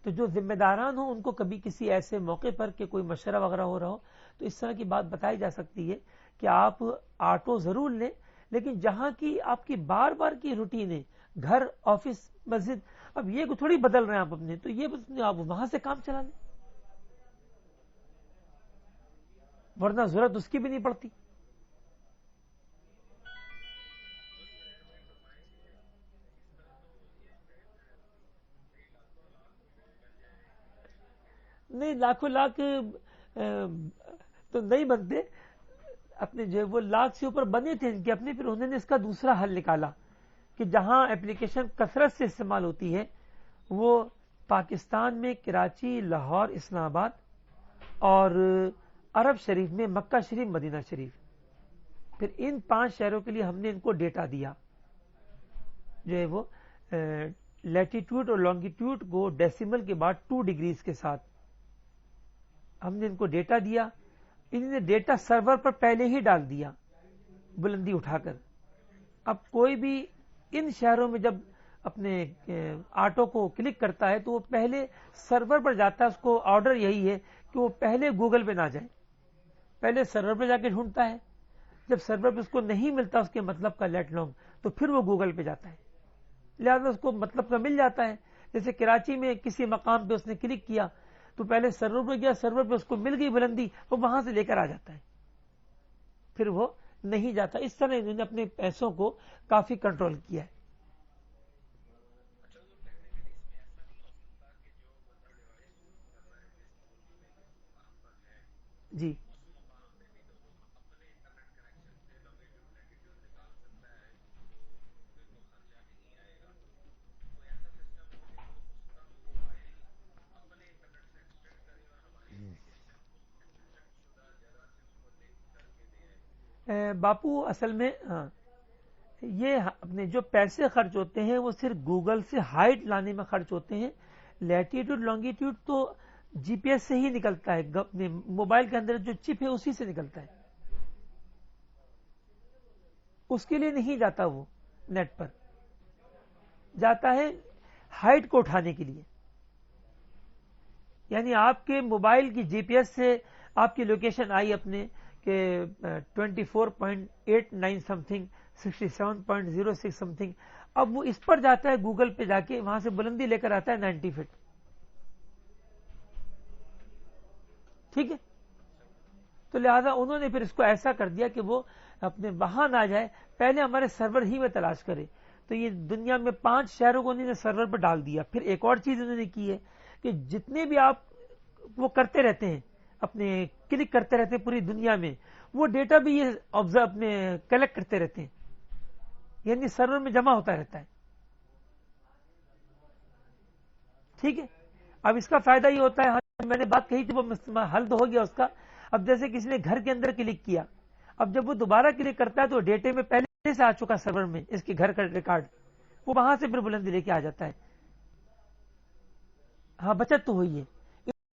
تو جو ذمہ داران ہوں ان کو کبھی کسی ایسے موقع پر کہ کوئی مشورہ وغیرہ ہو رہا ہو تو اس طرح کی بات بتائی جا سکتی ہے کہ آپ آٹو ضرور لیں, لیکن جہاں کی آپ کی بار بار کی روٹین ہے, گھر, آفس, مسجد, اب یہ کو تھوڑی بدل رہے ہیں آپ اپنے, تو یہ آپ وہاں سے کام چلا لیں, ورنہ ضرورت اس کی بھی نہیں پڑتی. نہیں, لاکھوں لاکھ تو نہیں بنتے, اپنے جو وہ لاکھ سے اوپر بنے تھے ان کے اپنے, پھر انہوں نے اس کا دوسرا حل نکالا کہ جہاں اپلیکیشن کثرت سے استعمال ہوتی ہے وہ پاکستان میں کراچی, لاہور, اسلام آباد, اور عرب شریف میں مکہ شریف, مدینہ شریف. پھر ان 5 شہروں کے لیے ہم نے ان کو ڈیٹا دیا, جو ہے وہ لیٹیٹیوڈ اور لانگیٹیوڈ کو ڈیسیمل کے بعد 2 ڈگریز کے ساتھ ہم نے ان کو ڈیٹا دیا. انہوں نے ڈیٹا سرور پر پہلے ہی ڈال دیا بلندی اٹھا کر. اب کوئی بھی ان شہروں میں جب اپنے آٹو کو کلک کرتا ہے تو وہ پہلے سرور پر جاتا ہے. اس کو آرڈر یہی ہے کہ وہ پہلے گوگل پہ نہ جائے, پہلے سرور پہ جا کے ڈھونڈتا ہے. جب سرور پہ اس کو نہیں ملتا اس کے مطلب کا لیٹ لانگ, تو پھر وہ گوگل پہ جاتا ہے, لہذا اس کو مطلب کا مل جاتا ہے. جیسے کراچی میں کسی مقام پہ اس نے کلک کیا تو پہلے سرور پہ گیا, سرور پہ اس کو مل گئی بلندی, وہ وہاں سے لے کر آ جاتا ہے, پھر وہ نہیں جاتا. اس طرح انہوں نے اپنے پیسوں کو کافی کنٹرول کیا ہے. جی باپو, اصل میں یہ اپنے جو پیسے خرچ ہوتے ہیں وہ صرف گوگل سے ہائٹ لانے میں خرچ ہوتے ہیں. لیٹیٹیوڈ لانگیٹیوڈ تو جی پی ایس سے ہی نکلتا ہے, اپنے موبائل کے اندر جو چپ ہے اسی سے نکلتا ہے, اس کے لیے نہیں جاتا, وہ نیٹ پر جاتا ہے ہائٹ کو اٹھانے کے لیے. یعنی آپ کے موبائل کی جی پی ایس سے آپ کی لوکیشن آئی اپنے کہ 24.89 سم تھنگ 67.06 سم تھنگ. اب وہ اس پر جاتا ہے گوگل پہ جا کے, وہاں سے بلندی لے کر آتا ہے 90 فٹ. ٹھیک ہے, تو لہذا انہوں نے پھر اس کو ایسا کر دیا کہ وہ اپنے وہاں نہ جائے, پہلے ہمارے سرور ہی میں تلاش کرے. تو یہ دنیا میں 5 شہروں کو انہوں نے سرور پر ڈال دیا. پھر ایک اور چیز انہوں نے کی ہے کہ جتنے بھی آپ وہ کرتے رہتے ہیں, اپنے کلک کرتے رہتے ہیں پوری دنیا میں, وہ ڈیٹا بھی یہ آبزرو اپنے کلیکٹ کرتے رہتے ہیں, یعنی سرور میں جمع ہوتا رہتا ہے. ٹھیک ہے, اب اس کا فائدہ یہ ہوتا ہے, میں نے بات کہی تھی وہ حل تو ہو گیا اس کا. اب جیسے کسی نے گھر کے اندر کلک کیا, اب جب وہ دوبارہ کلک کرتا ہے تو ڈیٹے میں پہلے سے آ چکا سرور میں اس کے گھر کا ریکارڈ, وہ وہاں سے پھر بلندی لے کے آ جاتا ہے. ہاں, بچت تو ہوئی ہے.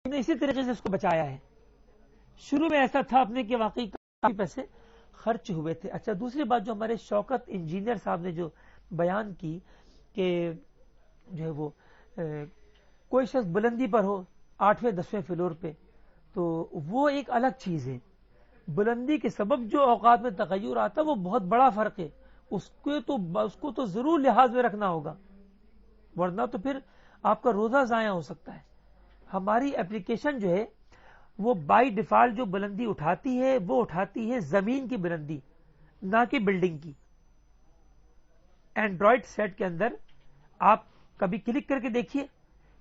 اسی طریقے سے اس کو بچایا ہے. شروع میں ایسا تھا اپنے کہ واقعی کافی پیسے خرچ ہوئے تھے. اچھا, دوسری بات جو ہمارے شوکت انجینئر صاحب نے جو بیان کی کہ جو ہے وہ کوئی شخص بلندی پر ہو 8ویں 10ویں فلور پہ, تو وہ ایک الگ چیز ہے. بلندی کے سبب جو اوقات میں تغیر آتا ہے وہ بہت بڑا فرق ہے. اس کو تو ضرور لحاظ میں رکھنا ہوگا, ورنہ تو پھر آپ کا روزہ ضائع ہو سکتا ہے. ہماری اپلیکیشن جو ہے وہ بائی ڈیفالٹ جو بلندی اٹھاتی ہے وہ اٹھاتی ہے زمین کی بلندی, نہ کہ بلڈنگ کی. اینڈرائڈ سیٹ کے اندر آپ کبھی کلک کر کے دیکھیے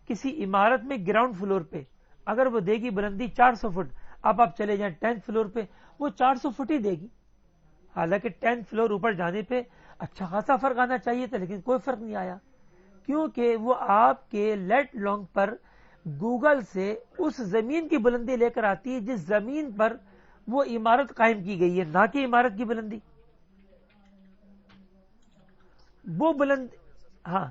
کسی عمارت میں گراؤنڈ فلور پہ, اگر وہ دے گی بلندی 400 فٹ, اب آپ چلے جائیں 10th فلور پہ, وہ 400 فٹ ہی دے گی. حالانکہ 10th فلور اوپر جانے پہ اچھا خاصا فرق آنا چاہیے تھا, لیکن کوئی فرق نہیں آیا, کیونکہ وہ آپ کے لیٹ لانگ پر گوگل سے اس زمین کی بلندی لے کر آتی ہے جس زمین پر وہ عمارت قائم کی گئی ہے, نہ کہ عمارت کی بلندی. وہ بلند, ہاں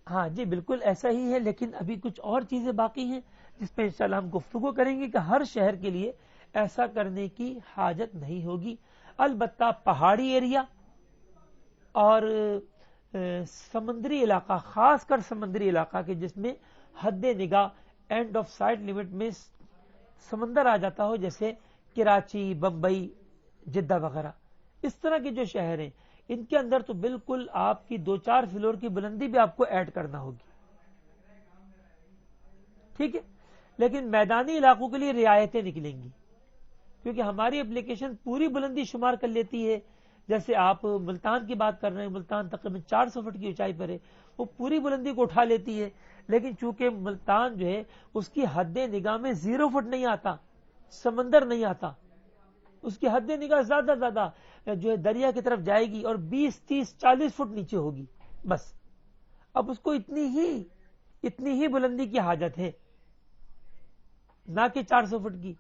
ہاں جی بالکل ایسا ہی ہے, لیکن ابھی کچھ اور چیزیں باقی ہیں جس پہ انشاءاللہ ہم گفتگو کریں گے کہ ہر شہر کے لیے ایسا کرنے کی حاجت نہیں ہوگی. البتہ پہاڑی ایریا اور سمندری علاقہ, خاص کر سمندری علاقہ کے جس میں حد نگاہ اینڈ آف سائٹ لمٹ میں سمندر آ جاتا ہو, جیسے کراچی, بمبئی, جدہ وغیرہ, اس طرح کے جو شہر ہیں, ان کے اندر تو بالکل آپ کی 2-4 فلور کی بلندی بھی آپ کو ایڈ کرنا ہوگی. ٹھیک ہے, لیکن میدانی علاقوں کے لیے رعایتیں نکلیں گی, کیونکہ ہماری اپلیکیشن پوری بلندی شمار کر لیتی ہے. جیسے آپ ملتان کی بات کر رہے ہیں, ملتان تقریباً 400 فٹ کی اونچائی پر ہے, وہ پوری بلندی کو اٹھا لیتی ہے. لیکن چونکہ ملتان جو ہے اس کی حد نگاہ میں 0 فٹ نہیں آتا, سمندر نہیں آتا, اس کی حد نگاہ زیادہ زیادہ جو ہے دریا کی طرف جائے گی اور 20-30-40 فٹ نیچے ہوگی بس. اب اس کو اتنی ہی بلندی کی حاجت ہے, نہ کہ 400 فٹ کی.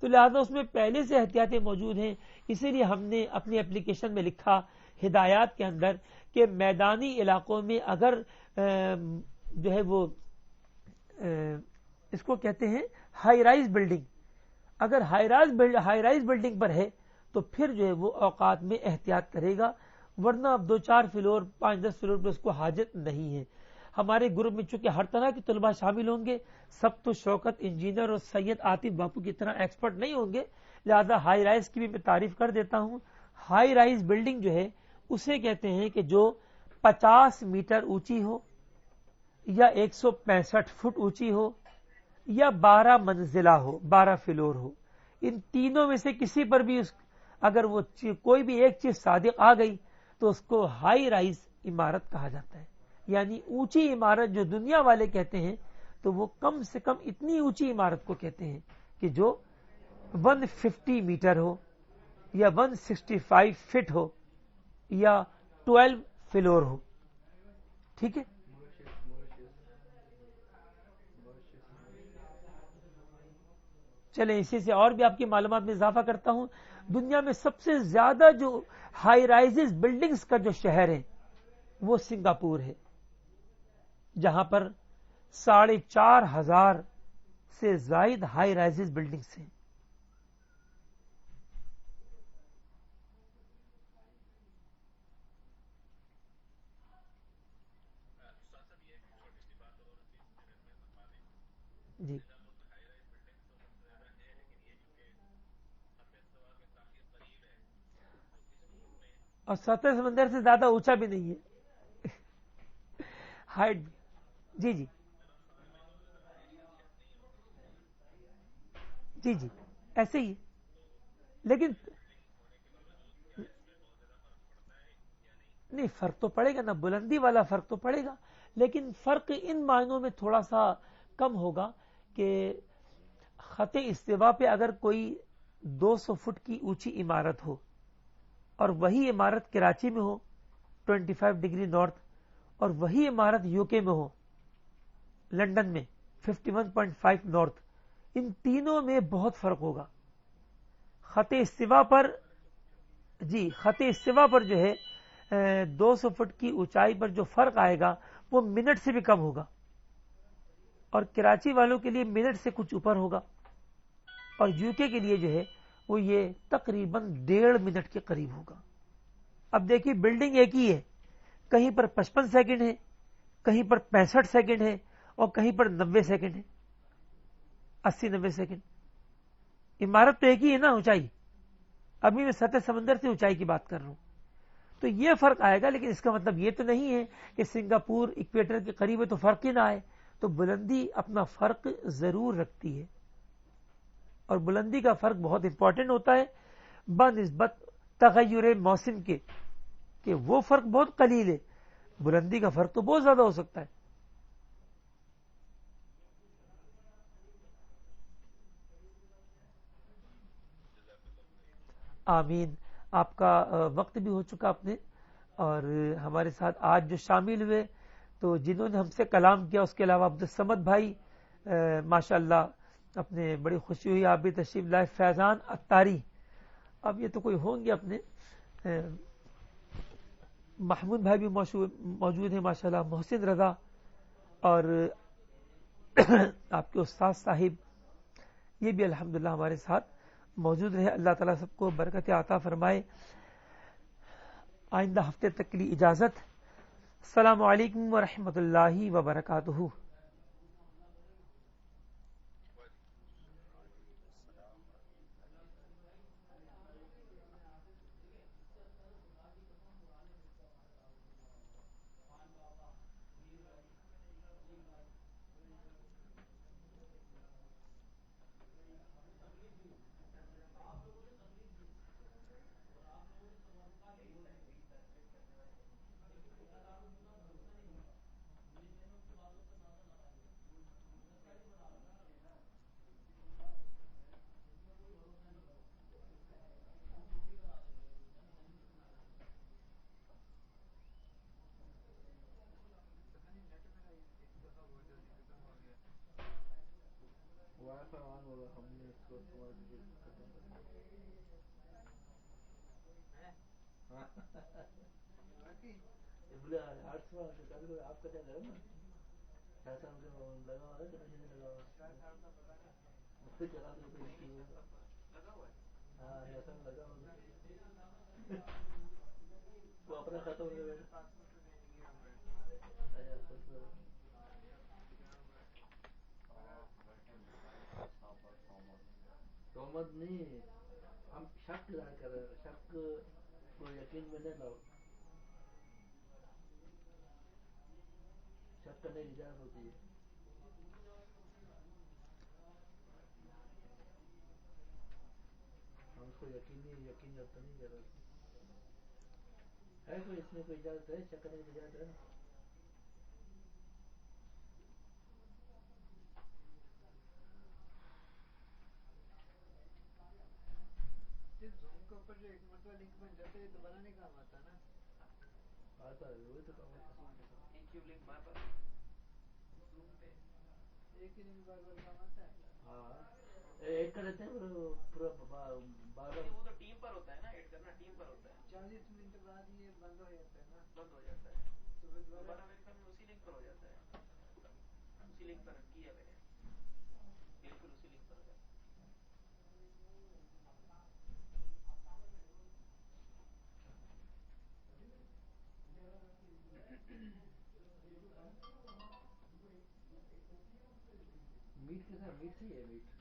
تو لہذا اس میں پہلے سے احتیاطیں موجود ہیں. اسی لیے ہم نے اپنی اپلیکیشن میں لکھا ہدایات کے اندر کہ میدانی علاقوں میں اگر جو ہے وہ اس کو کہتے ہیں ہائی رائز بلڈنگ, اگر ہائی رائز بلڈنگ پر ہے تو پھر جو ہے وہ اوقات میں احتیاط کرے گا, ورنہ اب 2-4 فلور 5-10 فلور پر اس کو حاجت نہیں ہے. ہمارے گروپ میں چونکہ ہر طرح کے طلباء شامل ہوں گے, سب تو شوکت انجینئر اور سید عاطف باپو کی طرح ایکسپرٹ نہیں ہوں گے, لہذا ہائی رائز کی بھی میں تعریف کر دیتا ہوں. ہائی رائز بلڈنگ جو ہے اسے کہتے ہیں کہ جو 50 میٹر اونچی ہو, یا 165 فٹ اونچی ہو, یا 12 منزلہ ہو, 12 فلور ہو. ان تینوں میں سے کسی پر بھی اگر وہ کوئی بھی ایک چیز صادق آ گئی تو اس کو ہائی رائز عمارت کہا جاتا ہے. یعنی اونچی عمارت جو دنیا والے کہتے ہیں تو وہ کم سے کم اتنی اونچی عمارت کو کہتے ہیں کہ جو 150 میٹر ہو, یا 165 فٹ ہو, یا 12 فلور ہو. ٹھیک ہے, چلیں اسی سے اور بھی آپ کی معلومات میں اضافہ کرتا ہوں. دنیا میں سب سے زیادہ جو ہائی رائزز بلڈنگز کا جو شہر ہے وہ سنگاپور ہے, جہاں پر 4,500 سے زائد ہائی رائزز بلڈنگز ہیں. جی. اور سطح سمندر سے زیادہ اونچا بھی نہیں ہے ہائٹ. جی جی جی جی ایسے ہی. لیکن نہیں، فرق تو پڑے گا نا، بلندی والا فرق تو پڑے گا، لیکن فرق ان معنوں میں تھوڑا سا کم ہوگا کہ خط استوا پہ اگر کوئی 200 فٹ کی اونچی عمارت ہو اور وہی عمارت کراچی میں ہو 25 ڈگری نارتھ، اور وہی عمارت یو کے میں ہو لنڈن میں 51.5 نارتھ، ان تینوں میں بہت فرق ہوگا. خط استوا پر، جی خط استوا پر جو ہے 200 فٹ کی اونچائی پر جو فرق آئے گا وہ منٹ سے بھی کم ہوگا، اور کراچی والوں کے لیے منٹ سے کچھ اوپر ہوگا، اور یو کے لیے جو ہے وہ یہ تقریباً 1.5 منٹ کے قریب ہوگا. اب دیکھیے بلڈنگ ایک ہی ہے، کہیں پر 55 سیکنڈ ہے، کہیں پر 65 سیکنڈ ہے، اور کہیں پر 90 سیکنڈ ہے، 80-90 سیکنڈ. عمارت تو ایک ہی ہے نا اونچائی. ابھی میں سطح سمندر سے اونچائی کی بات کر رہا ہوں. تو یہ فرق آئے گا، لیکن اس کا مطلب یہ تو نہیں ہے کہ سنگاپور اکویٹر کے قریب ہے تو فرق ہی نہ آئے. تو بلندی اپنا فرق ضرور رکھتی ہے، اور بلندی کا فرق بہت امپورٹنٹ ہوتا ہے بنسبت تغیر موسم کے، کہ وہ فرق بہت قلیل ہے، بلندی کا فرق تو بہت زیادہ ہو سکتا ہے. آمین. آپ کا وقت بھی ہو چکا اپنے، اور ہمارے ساتھ آج جو شامل ہوئے تو جنہوں نے ہم سے کلام کیا، اس کے علاوہ عبدالصمد بھائی ماشاء اللہ، اپنے بڑی خوشی ہوئی آپ بھی تشریف لائے. فیضان اتاری، اب یہ تو کوئی ہوں گے اپنے. محمود بھائی بھی موجود ہیں ماشاء اللہ. محسن رضا، اور آپ کے استاد صاحب، یہ بھی الحمدللہ ہمارے ساتھ موجود رہے. اللہ تعالیٰ سب کو برکت عطا فرمائے. آئندہ ہفتے تک کے لیے اجازت. السلام علیکم ورحمۃ اللہ وبرکاتہ. وائی فائی آن ہوگا، ہم نے اس کو استعمال کرنا بولے آرٹس میں آپ کا کیا کریں نا، ایسا لگا ہوا ہے کہ نہیں لگا ہوا، اس سے چلا دو. ہاں ایسا لگا ہوا، وہ اپنا ختم ہو گیا. تومت نہیں، ہم شک ظاہر کر رہے ہیں، شک کو یقین میں نہ لاؤ. شک کرنے کی اجازت ہوتی ہے. ہم اس کو یقین رکھتا نہیں کر رہا ہے. کوئی اس میں کوئی اجازت ہے، شک کرنے کی اجازت ہے نا. زوم کے اوپر جو ایک مرتبہ لنک بن جاتا ہے تو بنانے کا کام آتا ہے نا. آتا ہے وہی تو کام آتا ہے. ایک ہی لنک بار بار زوم پہ ایک ہی لنک بار بار کام آتا ہے. ہاں ایڈ کر لیتے ہیں پورا بار بار. وہ تو ٹیم پر ہوتا ہے نا، ایڈ کرنا ٹیم پر ہوتا ہے. 40 منٹ بعد یہ بند ہو جاتا ہے نا، بند ہو جاتا ہے تو پھر دوبارہ میرے خیال میں اسی لنک پر ہو جاتا ہے. اسی لنک پر کیا میں نے، بالکل اسی لنک پر ہو جاتا ہے. میٹ میٹ کے ساتھ میٹ صحیح ہے میٹ